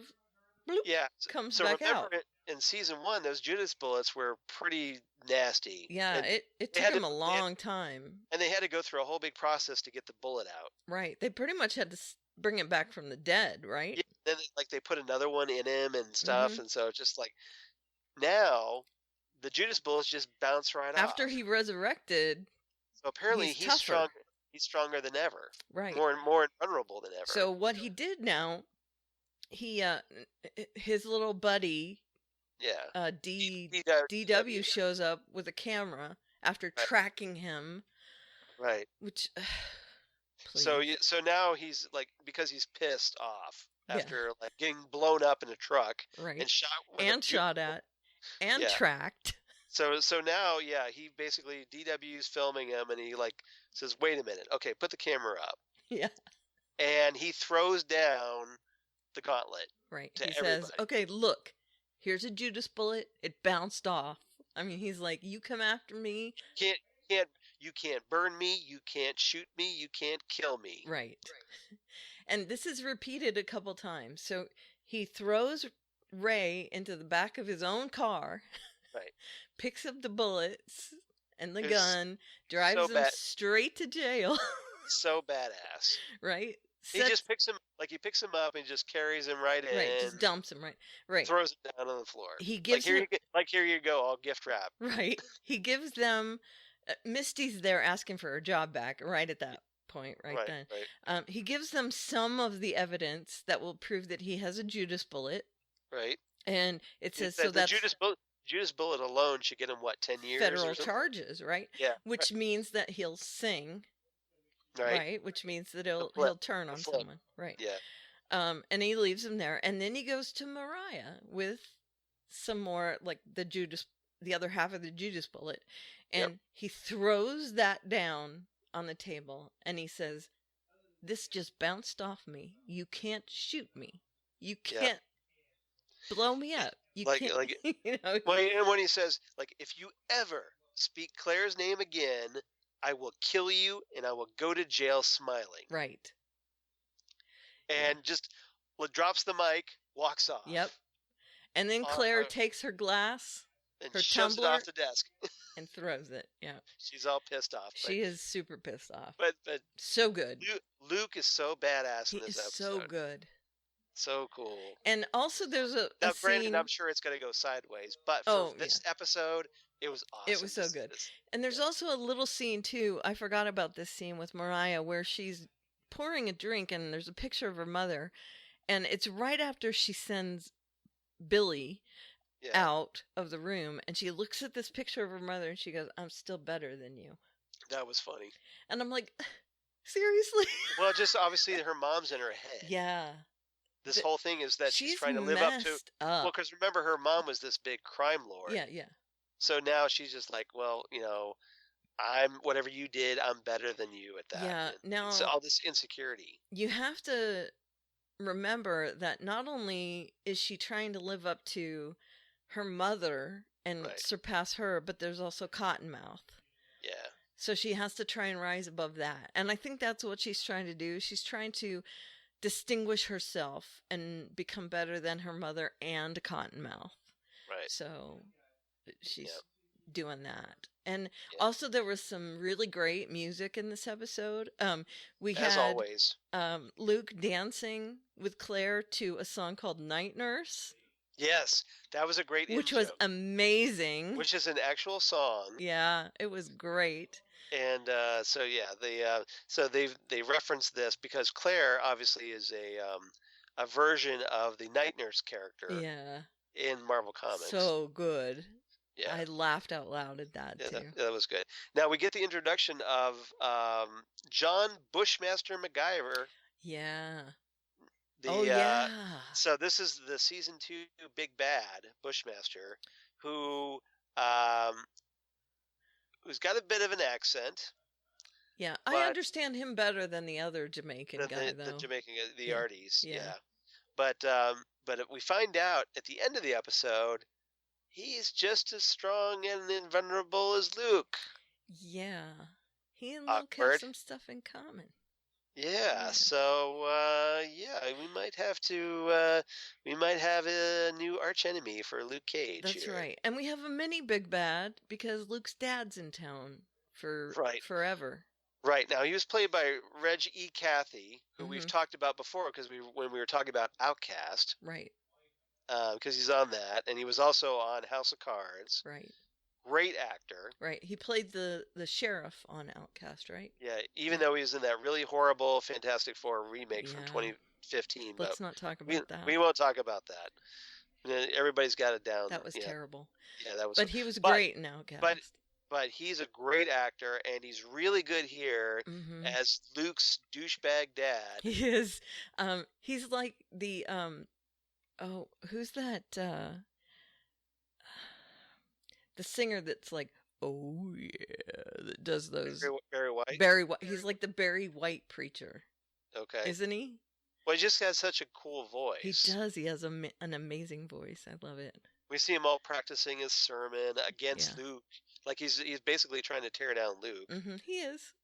comes back out. In season 1, those Judas bullets were pretty nasty. Yeah, it took him a long time. And they had to go through a whole big process to get the bullet out. Right. They pretty much had to bring him back from the dead, right? Yeah, then they put another one in him and stuff, and so it's just like now the Judas bullets just bounce right off. After he resurrected, so apparently he's strong. He's stronger than ever. Right. More invulnerable than ever. So what he did now, his little buddy, DW shows up with a camera after tracking him. Right. Which. So now he's because he's pissed off after getting blown up in a truck and shot at and tracked. So now he basically DW's filming him and he says, "Wait a minute, okay, put the camera up." Yeah. And he throws down the gauntlet. Right. He says, "Okay, look, here's a Judas bullet. It bounced off." I mean, he's like, "You come after me. You can't burn me. You can't shoot me. You can't kill me." Right. And this is repeated a couple times. So he throws Ray into the back of his own car. Right. Picks up the bullets and the gun, drives them straight to jail. So badass. Right. He just picks him up and just carries him right in. Right, just dumps him right. Throws him down on the floor. He gives here you go, I'll gift wrap. Right. He gives them. Misty's there asking for her job back right at that point, right then. Right. He gives them some of the evidence that will prove that he has a Judas bullet. Right. And it says the Judas bullet alone should get him 10 years federal charges, right? Yeah. Which means that he'll sing. Right. Which means that he'll turn on someone. Right. Yeah. And he leaves him there, and then he goes to Mariah with some more the other half of the Judas bullet, and he throws that down on the table, and he says, "This just bounced off me. You can't shoot me. You can't blow me up. You can't." And when he says, "If you ever speak Claire's name again, I will kill you, and I will go to jail smiling." Right. And just drops the mic, walks off. Yep. And then Claire takes her glass, and her shoves tumbler, it off the desk, and throws it. Yeah. She's all pissed off. She is super pissed off. But so good. Luke is so badass in this episode. He is so good. So cool. And also, there's a Now, granted, scene. I'm sure it's going to go sideways, but for Oh, this episode, it was awesome. It was so good. And there's also a little scene, too. I forgot about this scene with Mariah where she's pouring a drink and there's a picture of her mother. And it's right after she sends Billy out of the room. And she looks at this picture of her mother and she goes, "I'm still better than you." That was funny. And I'm like, seriously? Well, just obviously her mom's in her head. Yeah. This whole thing is that she's trying to live up to. Well, because remember, her mom was this big crime lord. Yeah, yeah. So now she's just like, well, I'm whatever you did, I'm better than you at that. Yeah. Now, so all this insecurity. You have to remember that not only is she trying to live up to her mother and surpass her, but there's also Cottonmouth. Yeah. So she has to try and rise above that. And I think that's what she's trying to do. She's trying to distinguish herself and become better than her mother and Cottonmouth. Right. So she's doing that. And also there was some really great music in this episode. We had, as always, Luke dancing with Claire to a song called Night Nurse. Yes, that was a great intro. Which was amazing. Which is an actual song. Yeah, it was great. And so they referenced this because Claire obviously is a version of the Night Nurse character. Yeah. In Marvel Comics. So good. Yeah. I laughed out loud at that too. That was good. Now we get the introduction of John Bushmaster MacGyver. Yeah. Yeah. So this is the season 2 big bad Bushmaster, who's got a bit of an accent. Yeah, I understand him better than the other Jamaican guy, though. The Jamaican, the Arties. Yeah. But we find out at the end of the episode, he's just as strong and invulnerable as Luke. Yeah. He and Luke have some stuff in common. Yeah, so we might have a new archenemy for Luke Cage. That's right. And we have a mini big bad because Luke's dad's in town for forever. Right. Now he was played by Reg E. Cathy, who we've talked about before because when we were talking about Outcast. Right. Because he's on that, and he was also on House of Cards. Right. Great actor. Right. He played the sheriff on Outcast, right? Yeah, even though he was in that really horrible Fantastic Four remake from 2015. Let's not talk about that. We won't talk about that. Everybody's got it down. That was terrible. Yeah, that was. But he was great in Outcast. But he's a great actor, and he's really good here as Luke's douchebag dad. He is. He's like the who's that? The singer that's like, oh yeah, that does those. Barry White. Barry White. He's like the Barry White preacher. Okay. Isn't he? Well, he just has such a cool voice. He does. He has an amazing voice. I love it. We see him all practicing his sermon against Luke. Like he's basically trying to tear down Luke. Mm-hmm. He is.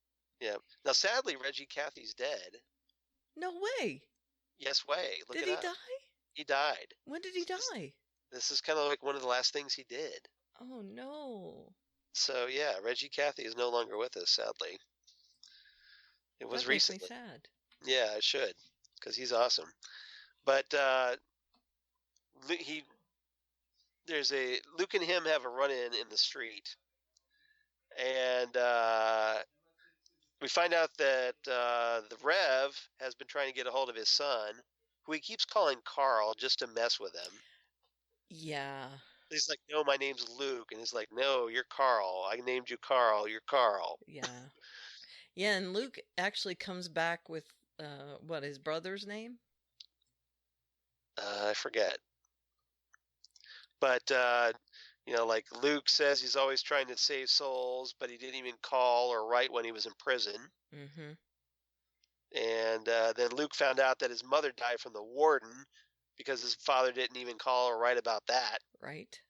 Yeah. Now, sadly, Reggie Cathy's dead. No way. Yes way. Did he die? He died. When did he die? This is kind of like one of the last things he did. Oh no. So yeah, Reggie Cathy is no longer with us, sadly. It was recently. Makes me sad. Yeah, it should, because he's awesome. But Luke and him have a run-in the street, and we find out that the Rev has been trying to get a hold of his son, who he keeps calling Carl just to mess with him. Yeah. He's like, no, my name's Luke. And he's like, no, you're Carl. I named you Carl. You're Carl. Yeah. Yeah, and Luke actually comes back with, his brother's name? I forget. But, like Luke says he's always trying to save souls, but he didn't even call or write when he was in prison. Mm-hmm. And then Luke found out that his mother died from the warden because his father didn't even call or write about that. Right.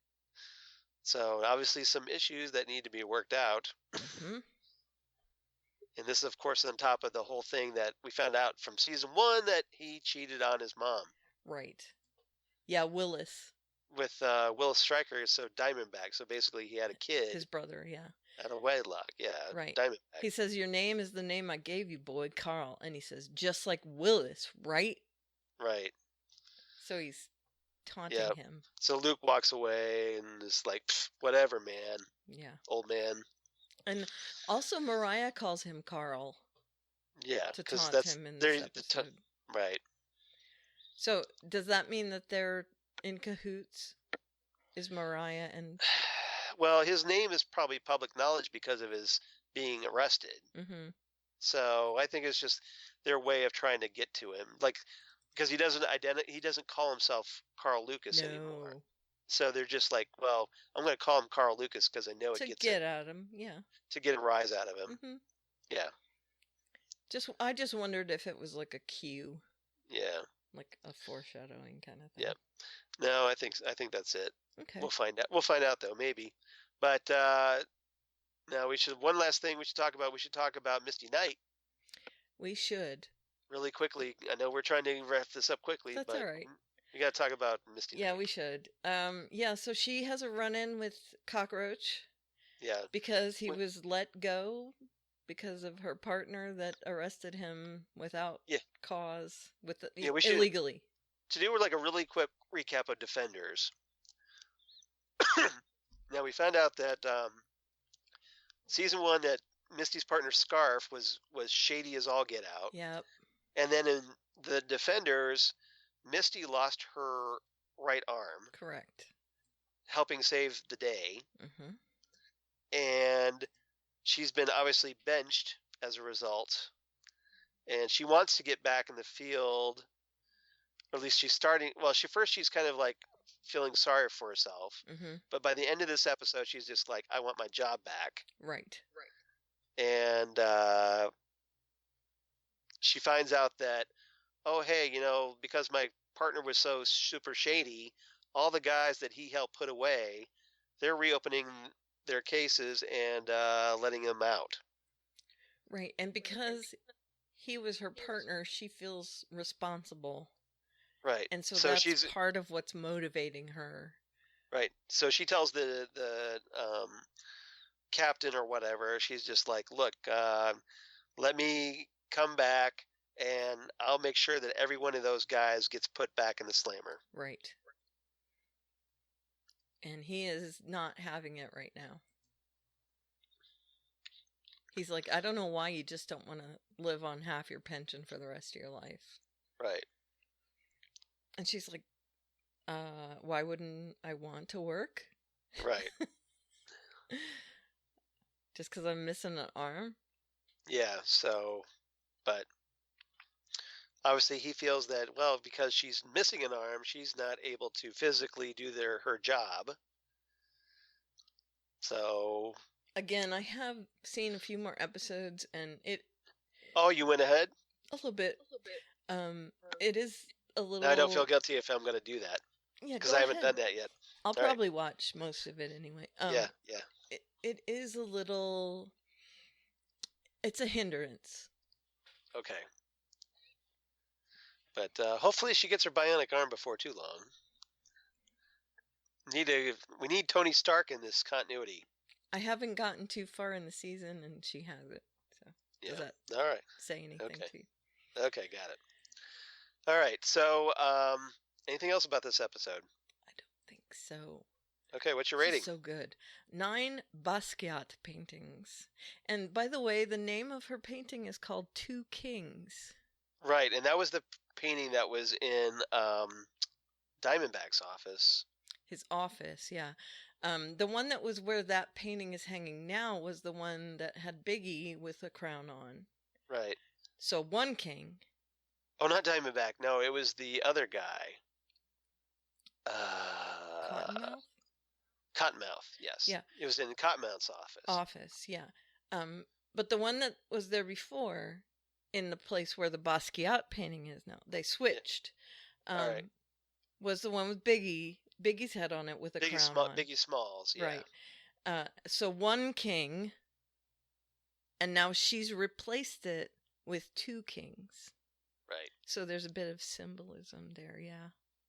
So obviously some issues that need to be worked out. Mm-hmm. And this is, of course, on top of the whole thing that we found out from season 1 that he cheated on his mom. Right. Yeah, Willis. With Willis Stryker, so Diamondback. So basically he had a kid. His brother, yeah. Out of wedlock, yeah. Right. Diamondback. He says, your name is the name I gave you, boy, Carl. And he says, just like Willis, right? Right. So he's taunting Yeah. him. So Luke walks away and is like, "Pfft, whatever, man, Yeah. old man." And also Mariah calls him Carl Yeah, to because taunt that's him in they're this episode. right. So does that mean that they're in cahoots? Is Mariah and... Well, his name is probably public knowledge because of his being arrested. Mm-hmm. So I think it's just their way of trying to get to him, like because he doesn't call himself Carl Lucas anymore. No. So they're just like, well, I'm going to call him Carl Lucas because I know it To gets get at him, yeah. to get a rise out of him. Mm-hmm. Yeah, I just wondered if it was like a cue, yeah, like a foreshadowing kind of thing. yeah. No, I think that's it. Okay. We'll find out. We'll find out though, maybe. But now one last thing we should talk about. We should talk about Misty Knight We should. really quickly. I know we're trying to wrap this up quickly, That's but all right. we got to talk about Misty Yeah, Knight. we should. Yeah, so she has a run-in with Cockroach Yeah, because he Wh- was let go because of her partner that arrested him without Yeah. cause, Yeah, we should- illegally. to do like a really quick recap of Defenders. Now we found out that season 1 that Misty's partner Scarf was shady as all get out, Yep. and then in the Defenders, Misty lost her right arm, Correct. helping save the day, Mm-hmm. and she's been obviously benched as a result, and she wants to get back in the field, or at least she's starting. Well, she's kind of like feeling sorry for herself, Mm-hmm. but by the end of this episode, she's just like, I want my job back. Right. And she finds out that, oh, hey, because my partner was so super shady, all the guys that he helped put away, they're reopening their cases and letting them out. Right. And because he was her partner, she feels responsible. Right. And so that's she's part of what's motivating her. right. So she tells the captain or whatever, she's just like, look, let me come back and I'll make sure that every one of those guys gets put back in the slammer. Right. And he is not having it right now. He's like, I don't know why you just don't want to live on half your pension for the rest of your life. Right. And she's like, why wouldn't I want to work? Right. Just because I'm missing an arm? Yeah. So, but obviously he feels that, well, because she's missing an arm, she's not able to physically do her job. So. Again, I have seen a few more episodes, and it... Oh, you went ahead? A little bit. It is a little... Now I don't feel guilty if I'm going to do that. Yeah, because go I haven't ahead. done that yet. I'll All right. probably watch most of it anyway. Yeah. It is a little... It's a hindrance. Okay. But hopefully she gets her bionic arm before too long. We need Tony Stark in this continuity. I haven't gotten too far in the season, and she has it. So Yeah. does that All right. say anything Okay. to you? Okay, got it. All right. So, anything else about this episode? I don't think so. Okay, what's your This is rating? so good. 9 Basquiat paintings. And by the way, the name of her painting is called Two Kings. Right, and that was the painting that was in Diamondback's office. His office, yeah. The one that was where that painting is hanging now was the one that had Biggie with a crown on. Right. So one king. Oh, not Diamondback. No, it was the other guy. Cottonmouth? Cottonmouth, yes. Yeah. It was in Cottonmouth's office. Yeah. But the one that was there before, in the place where the Basquiat painting is now, they switched. All right. Was the one with Biggie's head on it with a crown on. Biggie Smalls, yeah. Right. So one king, and now she's replaced it with two kings. Right. So there's a bit of symbolism there, yeah.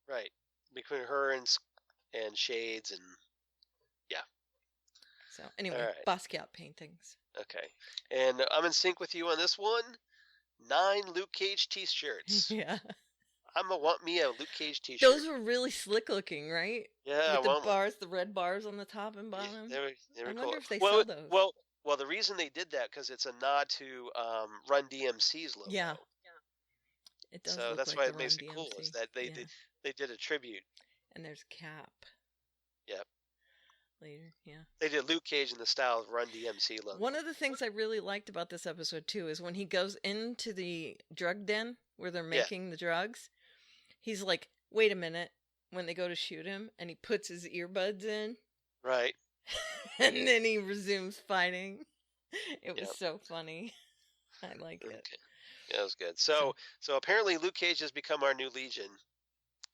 Right. Between her and Shades and yeah. So anyway, All right. Basquiat paintings. Okay. And I'm in sync with you on this one. 9 Luke Cage t-shirts. Yeah. I'm a want me a Luke Cage T-shirt. Those were really slick looking, right? Yeah, With the bars, the red bars on the top and yeah, bottom. they were I cool. wonder if they sell those. Well, the reason they did that because it's a nod to Run DMC's logo. Yeah. It does So look that's like why the it makes Run it cool is DMC. that Yeah. they did a tribute. And there's Cap. Yep. Later, yeah. They did Luke Cage in the style of Run DMC logo. One of the things I really liked about this episode too is when he goes into the drug den where they're making the drugs, he's like, "Wait a minute!" When they go to shoot him, and he puts his earbuds in, Right. and then he resumes fighting. It was Yep. so funny. I like it. Okay. Yeah, that was good. So apparently Luke Cage has become our new Legion,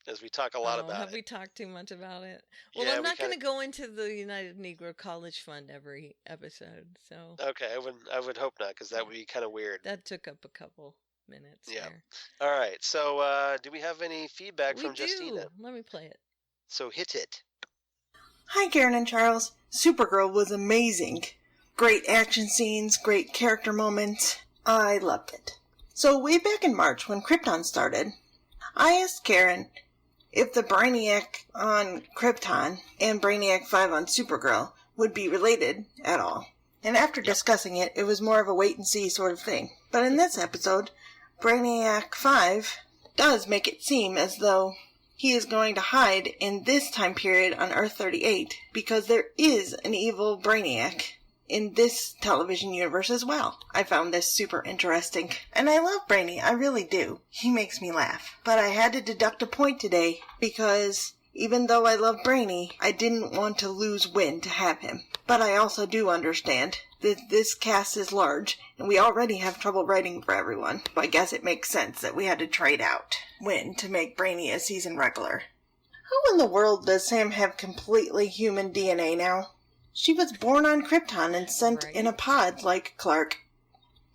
as we talk a lot about Have it. we talked too much about it? Well, Yeah, I'm we not going to kinda- go into the United Negro College Fund every episode, so Okay, I would hope not, because that would be kind of weird. that took up a couple minutes Yeah. there. All right. So do we have any feedback We from do. Justina? Let me play it. So hit it. Hi, Karen and Charles. Supergirl was amazing. Great action scenes, great character moments. I loved it. So way back in March when Krypton started, I asked Karen if the Brainiac on Krypton and Brainiac 5 on Supergirl would be related at all. And after discussing it, it was more of a wait-and-see sort of thing. But in this episode, Brainiac 5 does make it seem as though he is going to hide in this time period on Earth 38 because there is an evil Brainiac in this television universe as well. I found this super interesting. And I love Brainy, I really do. He makes me laugh. But I had to deduct a point today because even though I love Brainy, I didn't want to lose Win to have him. But I also do understand that this cast is large and we already have trouble writing for everyone. So I guess it makes sense that we had to trade out Win to make Brainy a season regular. How in the world does Sam have completely human DNA now? She was born on Krypton and sent in a pod like Clark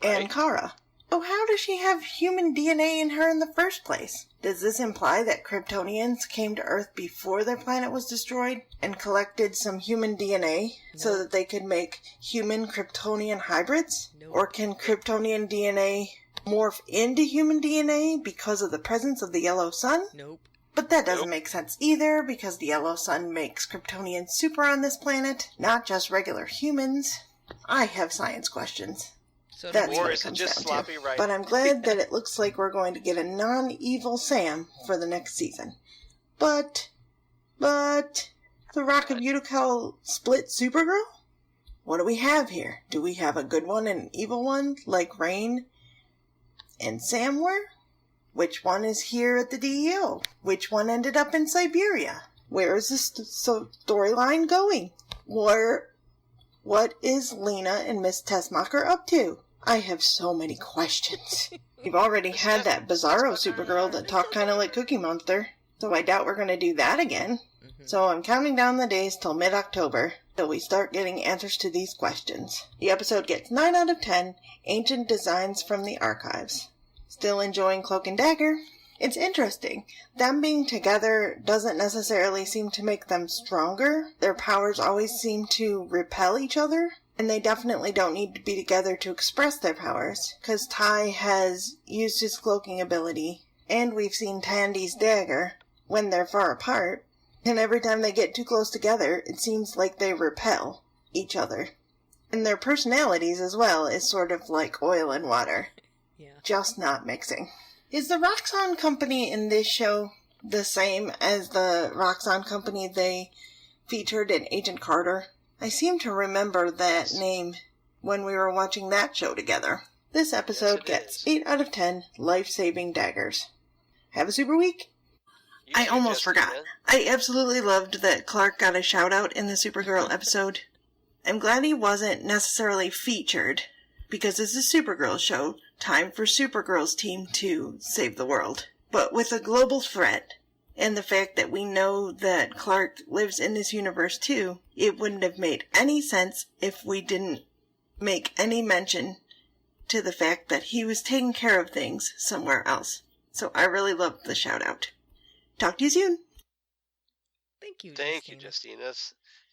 and Kara. So how does she have human DNA in her in the first place? Does this imply that Kryptonians came to Earth before their planet was destroyed and collected some human DNA so that they could make human Kryptonian hybrids? Or can Kryptonian DNA morph into human DNA because of the presence of the yellow sun? Nope. But that doesn't make sense either, because the yellow sun makes Kryptonians super on this planet, not just regular humans. I have science questions. So That's Or what is it it comes just down sloppy to. writing? But I'm glad that it looks like we're going to get a non-evil Sam for the next season. But, the Rock of Utica split Supergirl? What do we have here? Do we have a good one and an evil one, like Rain and Sam were? Which one is here at the DEO? Which one ended up in Siberia? Where is this storyline going? What is Lena and Miss Tessmacher up to? I have so many questions. We've already had that Bizarro Supergirl that talked kind of like Cookie Monster, so I doubt we're going to do that again. So I'm counting down the days till mid-October till we start getting answers to these questions. The episode gets 9 out of 10 ancient designs from the archives. Still enjoying Cloak and Dagger? It's interesting. Them being together doesn't necessarily seem to make them stronger. Their powers always seem to repel each other. And they definitely don't need to be together to express their powers, because Ty has used his cloaking ability, and we've seen Tandy's dagger when they're far apart, and every time they get too close together, it seems like they repel each other. And their personalities as well is sort of like oil and water. Just not mixing. Is the Roxxon company in this show the same as the Roxxon company they featured in Agent Carter? I seem to remember that name when we were watching that show together. This episode gets 8 out of 10 life-saving daggers. Have a super week. I almost forgot. I absolutely loved that Clark got a shout-out in the Supergirl episode. I'm glad he wasn't necessarily featured, because this is a Supergirl show. Time for Supergirl's team to save the world. But with a global threat, and the fact that we know that Clark lives in this universe too, it wouldn't have made any sense if we didn't make any mention to the fact that he was taking care of things somewhere else. So I really loved the shout out. Talk to you soon. Thank you, Justina.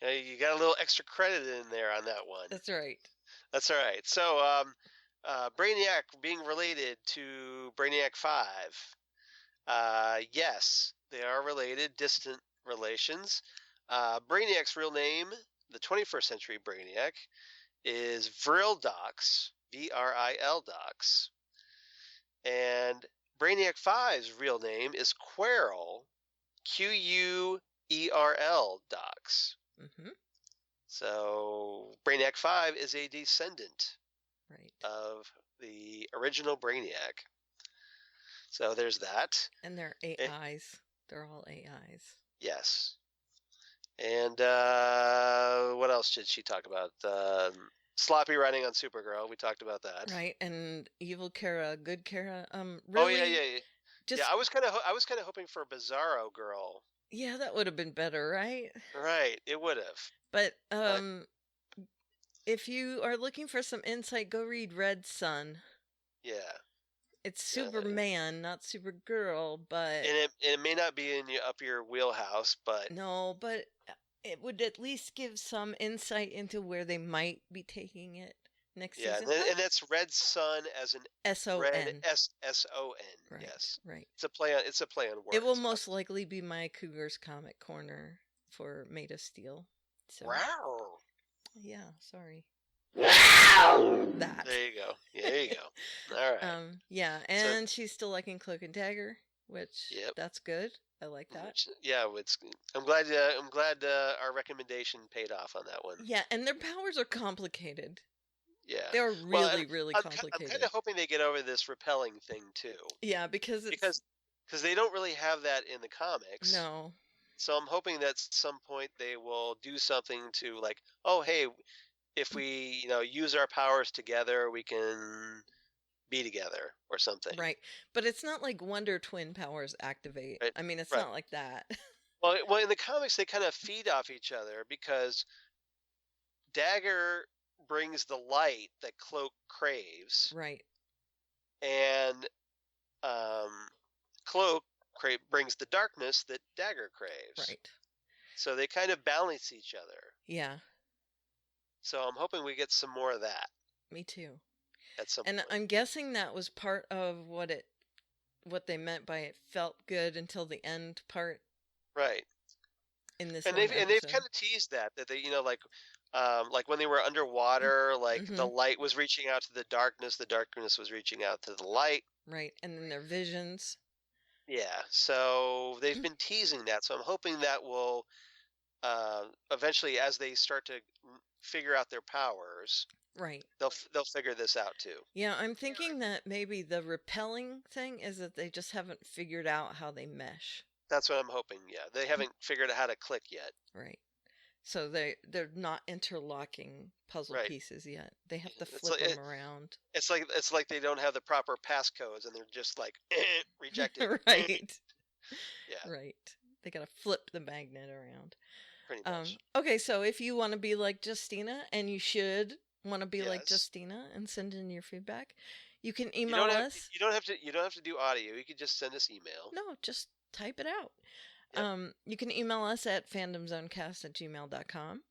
You got a little extra credit in there on that one. That's right. That's all right. So, Brainiac being related to Brainiac 5. Yes, they are related, distant relations. Brainiac's real name, the 21st century Brainiac, is Vrildox, Vril Dox. And Brainiac 5's real name is Querl, Querl Dox. Mm-hmm. So Brainiac 5 is a descendant Right. of the original Brainiac. So there's that. And they're AIs. They're all AIs. Yes. And what else did she talk about? Sloppy writing on Supergirl. We talked about that. Right. And evil Kara, good Kara. Oh Really, yeah. just Yeah, I was kind of hoping for Bizarro Girl. yeah, that would have been better, right? Right, it would have. But if you are looking for some insight, go read Red Sun. Yeah. It's Superman, not Supergirl, but And it may not be up your wheelhouse, but no, but it would at least give some insight into where they might be taking it next yeah, season. and that's Red Sun as an S-O-N. Red S-O-N. Right, Yes. right. It's a play on words. It will most likely be my Cougars comic corner for Made of Steel. So, Wow. yeah, sorry. That. There you go. There you go. All right. Yeah, and she's still liking Cloak and Dagger, which that's good. I like that. I'm glad our recommendation paid off on that one. Yeah, and their powers are complicated. Yeah. They're really I'm complicated. kind of hoping they get over this repelling thing too. Yeah, because they don't really have that in the comics. No. So I'm hoping that at some point they will do something to like, oh hey, if we use our powers together, we can be together or something. Right, but it's not like Wonder Twin powers activate. Right. I mean, it's Right. not like that. Well, in the comics they kind of feed off each other because Dagger brings the light that Cloak craves, Right. and Cloak brings the darkness that Dagger craves. Right. So they kind of balance each other. Yeah. So I'm hoping we get some more of that. Me too. At some And point. I'm guessing that was part of what they meant by it felt good until the end part. Right. In this and they've kind of teased that they like when they were underwater, like the light was reaching out to the darkness was reaching out to the light. Right. And then their visions. Yeah. So they've been teasing that. So I'm hoping that will eventually, as they start to figure out their powers, right, they'll figure this out too. Yeah, I'm thinking that maybe the repelling thing is that they just haven't figured out how they mesh. That's what I'm hoping. Yeah, they haven't figured out how to click yet. Right. So they're not interlocking puzzle pieces yet. They have to flip them around. It's like they don't have the proper passcodes and they're just like rejected. Right. Yeah. Right. They gotta flip the magnet around. Pretty much. Okay, so if you want to be like Justina, and you should want to be like Justina and send in your feedback, you can email us. You don't have to do audio. You can just send us email. No, just type it out. Yep. You can email us at fandomzonecast@gmail.com,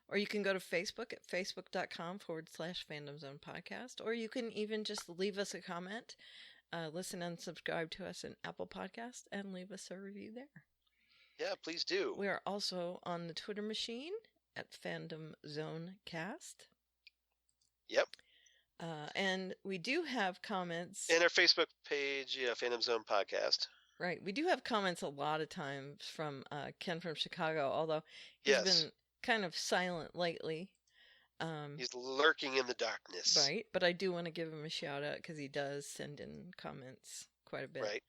or you can go to Facebook at facebook.com/fandomzonepodcast, or you can even just leave us a comment, listen and subscribe to us in Apple Podcast, and leave us a review there. Yeah, please do. We are also on the Twitter machine at fandomzonecast. Yep. And we do have comments. And our Facebook page, Phantom Zone Podcast. Right. We do have comments a lot of times from Ken from Chicago, although he's been kind of silent lately. He's lurking in the darkness. Right. But I do want to give him a shout out because he does send in comments quite a bit. Right.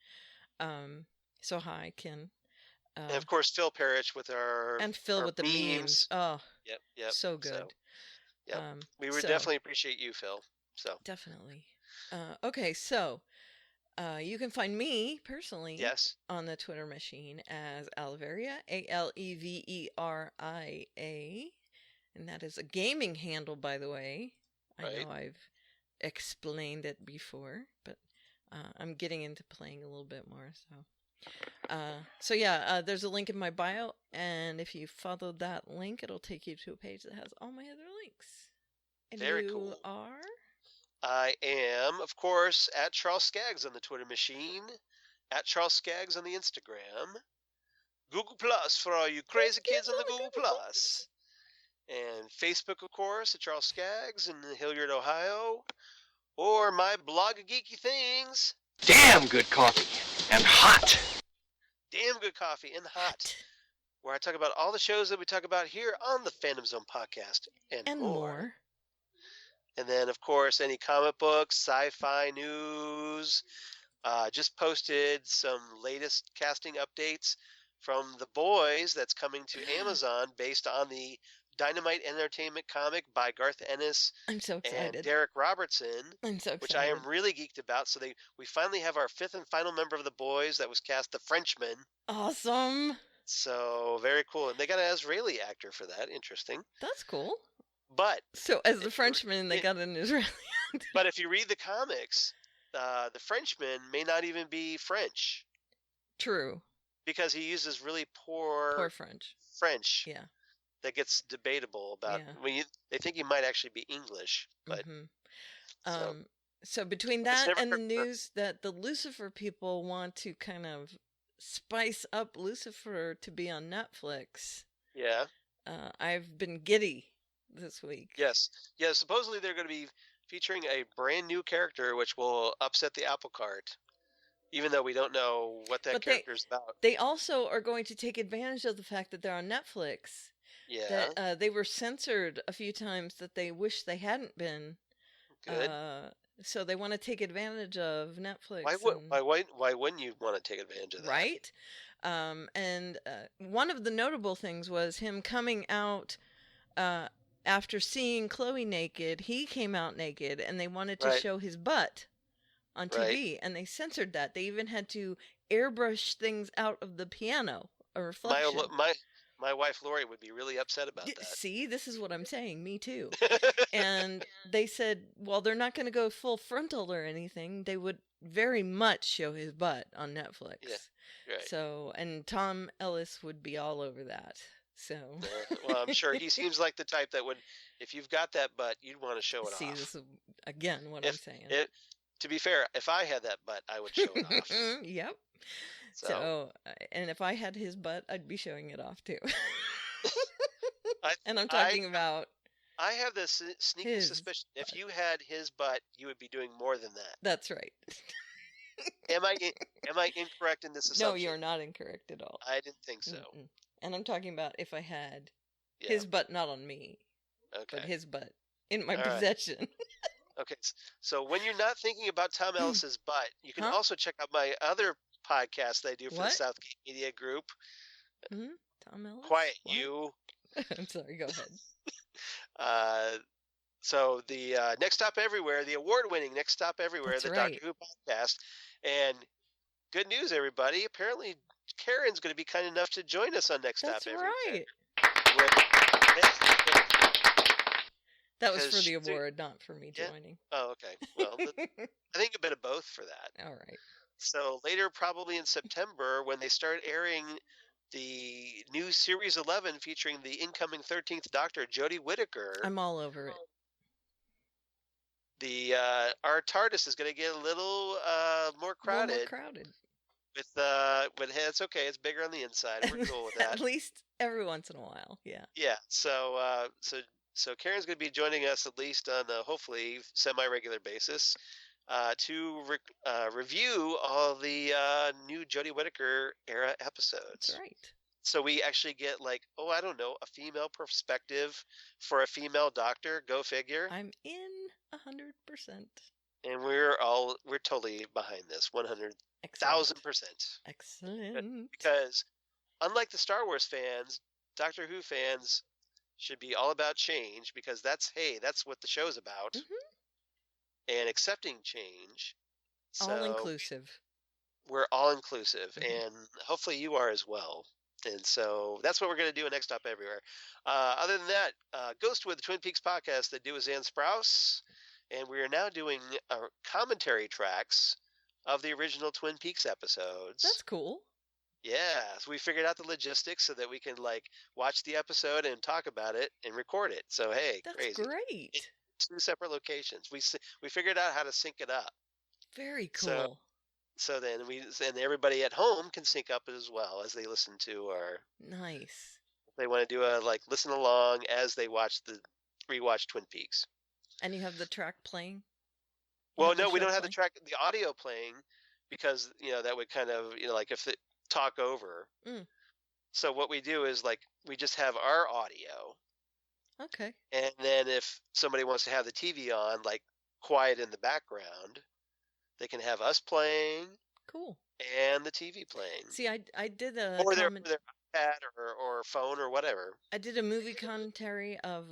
So hi, Ken. And of course, Phil Parrish with our with the memes. Oh, yep. So good. So, yep. We would definitely appreciate you, Phil. So definitely. Okay, so you can find me personally on the Twitter machine as Aleveria, Aleveria, and that is a gaming handle, by the way. I know I've explained it before, but I'm getting into playing a little bit more, so there's a link in my bio, and if you follow that link, it'll take you to a page that has all my other links. And Very you cool. are? I am, of course, at Charles Skaggs on the Twitter machine, at Charles Skaggs on the Instagram. Google Plus for all you crazy kids on the Google Plus. And Facebook, of course, at Charles Skaggs in Hilliard, Ohio. Or my blog of geeky things. Damn good coffee. And hot. Damn good coffee and hot. Where I talk about all the shows that we talk about here on the Phantom Zone podcast. And more. And then, of course, any comic books, sci-fi news. Just posted some latest casting updates from The Boys that's coming to Amazon based on the Dynamite Entertainment comic by Garth Ennis I'm so excited. and Derek Robertson. I'm so excited. Which I am really geeked about. So we finally have our 5th and final member of The Boys that was cast, the Frenchman. Awesome. So very cool. And they got an Israeli actor for that. Interesting. That's cool. But so as the Frenchman, they got an Israeli actor. But if you read the comics, the Frenchman may not even be French. True. Because he uses really poor French. Yeah. That gets debatable about. Yeah. They think he might actually be English, but. So between that and the news that the Lucifer people want to kind of spice up Lucifer to be on Netflix. Yeah. I've been giddy this week. Yes. Yeah. Supposedly they're going to be featuring a brand new character, which will upset the apple cart. Even though we don't know what that character's about. They also are going to take advantage of the fact that they're on Netflix. Yeah. That they were censored a few times that they wish they hadn't been. Good. So they want to take advantage of Netflix. Why wouldn't you want to take advantage of that? Right. And one of the notable things was him coming out after seeing Chloe naked. He came out naked, and they wanted to show his butt on TV, and they censored that. They even had to airbrush things out of the piano, a reflection. My wife Lori would be really upset about that. See, this is what I'm saying. Me too. And they said, well, they're not going to go full frontal or anything. They would very much show his butt on Netflix. Yeah, right. So, and Tom Ellis would be all over that. So, well, I'm sure he seems like the type that would, if you've got that butt, you'd want to show it off. See, this is again what I'm saying. To be fair, if I had that butt, I would show it off. Yep. So, and if I had his butt, I'd be showing it off too. And I'm talking about. I have this sneaky suspicion. If you had his butt, you would be doing more than that. That's right. Am I incorrect in this assumption? No, you're not incorrect at all. I didn't think so. Mm-mm. And I'm talking about if I had his butt, not on me, but his butt in my possession. Right. Okay, so when you're not thinking about Tom Ellis's butt, you can also check out my other podcast that I do for the Southgate Media Group. Mm-hmm. Tom Ellis? Quiet, you. I'm sorry, go ahead. So the Next Stop Everywhere, the award-winning Next Stop Everywhere, That's the right. Doctor Who podcast. And good news, everybody. Apparently, Karen's going to be kind enough to join us on Next Stop Everywhere. That's right. That was for the award, not for me joining. Oh, okay. Well, I think a bit of both for that. All right. So later, probably in September, when they start airing the new Series 11 featuring the incoming 13th Doctor, Jodie Whittaker. I'm all over it. Our TARDIS is going to get a little more crowded. A little more crowded. But hey, it's okay. It's bigger on the inside. We're cool with that. At least every once in a while. Yeah. Yeah. So Karen's going to be joining us at least on a hopefully semi-regular basis to review all the new Jodie Whittaker era episodes. That's right. So we actually get I don't know, a female perspective for a female doctor. Go figure. I'm in 100%. And we're totally behind this 100,000%. Excellent. Because unlike the Star Wars fans, Doctor Who fans should be all about change because that's what the show's about. Mm-hmm. And accepting change. All inclusive. We're all inclusive, and hopefully you are as well. And so that's what we're going to do in Next Stop Everywhere. Other than that, Ghostwood, the Twin Peaks podcast that do with Zan Sprouse, and we are now doing commentary tracks of the original Twin Peaks episodes. That's cool. Yeah, so we figured out the logistics so that we can watch the episode and talk about it and record it. So hey, that's crazy. Great. In 2 separate locations. We figured out how to sync it up. Very cool. So then and everybody at home can sync up as well as they listen to our. Nice. They want to do a listen along as they rewatch Twin Peaks. And you have the track playing? Well, no, we don't have the audio playing because that would kind of if it talk over. Mm. So what we do is we just have our audio. Okay. And then if somebody wants to have the TV on, quiet in the background, they can have us playing. Cool. And the TV playing. See, I did a or their iPad or phone or whatever. I did a movie commentary of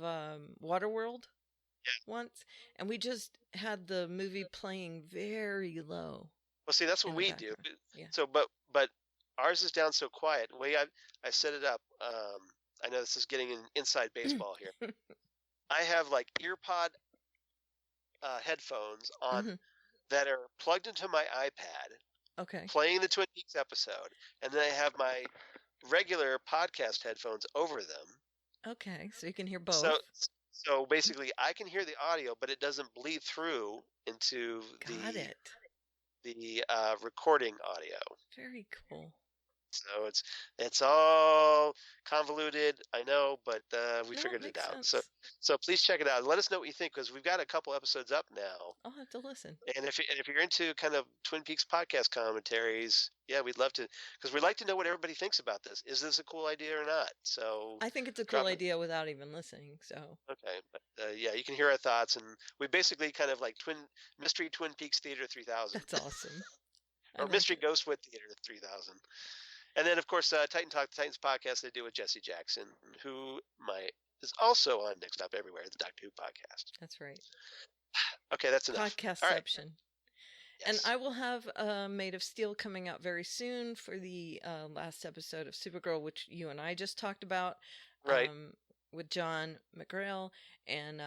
Waterworld once, and we just had the movie playing very low. Well, see, that's what we do. Yeah. So, but ours is down so quiet. The way I set it up. I know this is getting inside baseball here. I have earpod headphones on that are plugged into my iPad. Okay. Playing the Twin Peaks episode, and then I have my regular podcast headphones over them. Okay, so you can hear both. So basically, I can hear the audio, but it doesn't bleed through into the recording audio. Very cool. So it's all convoluted, I know, but we figured it out. Sense. So please check it out. Let us know what you think, because we've got a couple episodes up now. I'll have to listen. And if you're into kind of Twin Peaks podcast commentaries, yeah, we'd love to, because we'd like to know what everybody thinks about this. Is this a cool idea or not? So I think it's a cool idea without even listening. So okay, but yeah, you can hear our thoughts, and we basically kind of Mystery Twin Peaks Theater 3000. That's awesome. Or Mystery Ghostwood Theater 3000. And then, of course, Titan Talk, the Titans podcast they do with Jesse Jackson, who is also on Next Stop Everywhere, the Doctor Who podcast. That's right. Okay, that's enough. Podcastception. Right. Yes. And I will have Made of Steel coming out very soon for the last episode of Supergirl, which you and I just talked about. Right. With John McGrail, and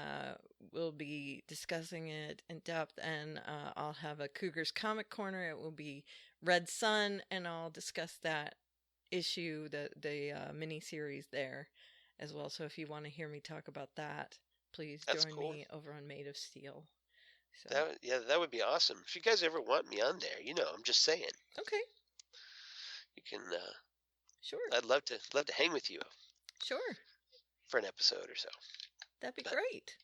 we'll be discussing it in depth, and I'll have a Cougars Comic Corner. It will be Red Sun, and I'll discuss that issue, the mini-series there as well. So if you want to hear me talk about that, please join me over on Made of Steel. So. That would be awesome. If you guys ever want me on there, I'm just saying. Okay. You can. Sure. I'd love to hang with you. Sure. For an episode or so. That'd be great.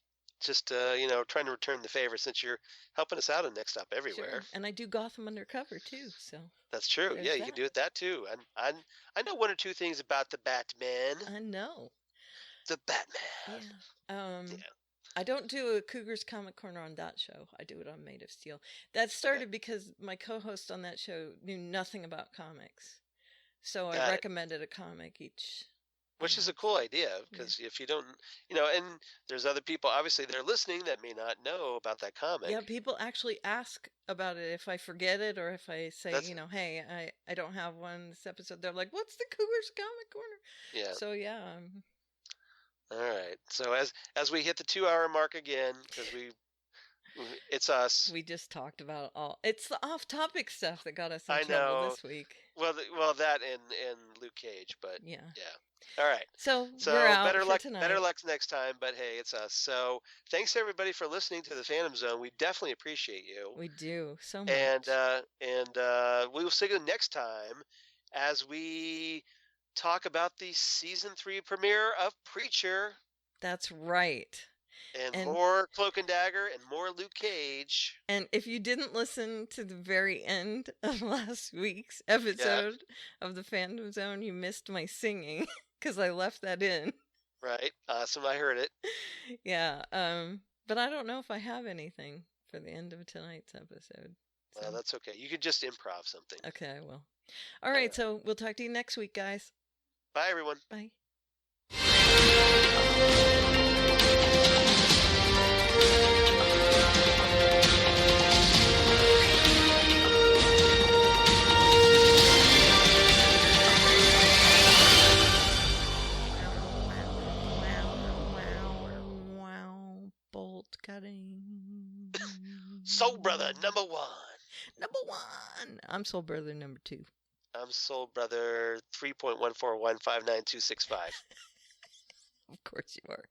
Just trying to return the favor since you're helping us out in Next Stop Everywhere. Sure. And I do Gotham Undercover too, so. That's true. Yeah, you can do that too. And I know one or two things about the Batman. I know. The Batman. Yeah. I don't do a Cougars Comic Corner on that show. I do it on Made of Steel. That started because my co-host on that show knew nothing about comics. So I recommended a comic each. Which is a cool idea, because if you don't, and there's other people, obviously, they're listening that may not know about that comic. Yeah, people actually ask about it if I forget it, or if I say, hey, I don't have one this episode. They're like, what's the Cougars Comic Corner? Yeah. So, yeah. All right. So as we hit the 2-hour mark again, because it's us. We just talked about it's the off-topic stuff that got us in trouble this week. Well, that and Luke Cage, but yeah. All right. So we're out better for luck. tonight. Better luck next time. But hey, it's us. So thanks everybody for listening to the Phantom Zone. We definitely appreciate you. We do so much. And we will see you next time as we talk about the season 3 premiere of Preacher. That's right. And more Cloak and Dagger and more Luke Cage. And if you didn't listen to the very end of last week's episode of the Phantom Zone, you missed my singing because I left that in. Right. Awesome. I heard it. Yeah. But I don't know if I have anything for the end of tonight's episode. So. Well, that's okay. You could just improv something. Okay, I will. All right. So we'll talk to you next week, guys. Bye, everyone. Bye. Bolt cutting. Soul Brother number 1. Number 1. I'm Soul Brother number 2. I'm Soul Brother 3.1415925. Of course you are.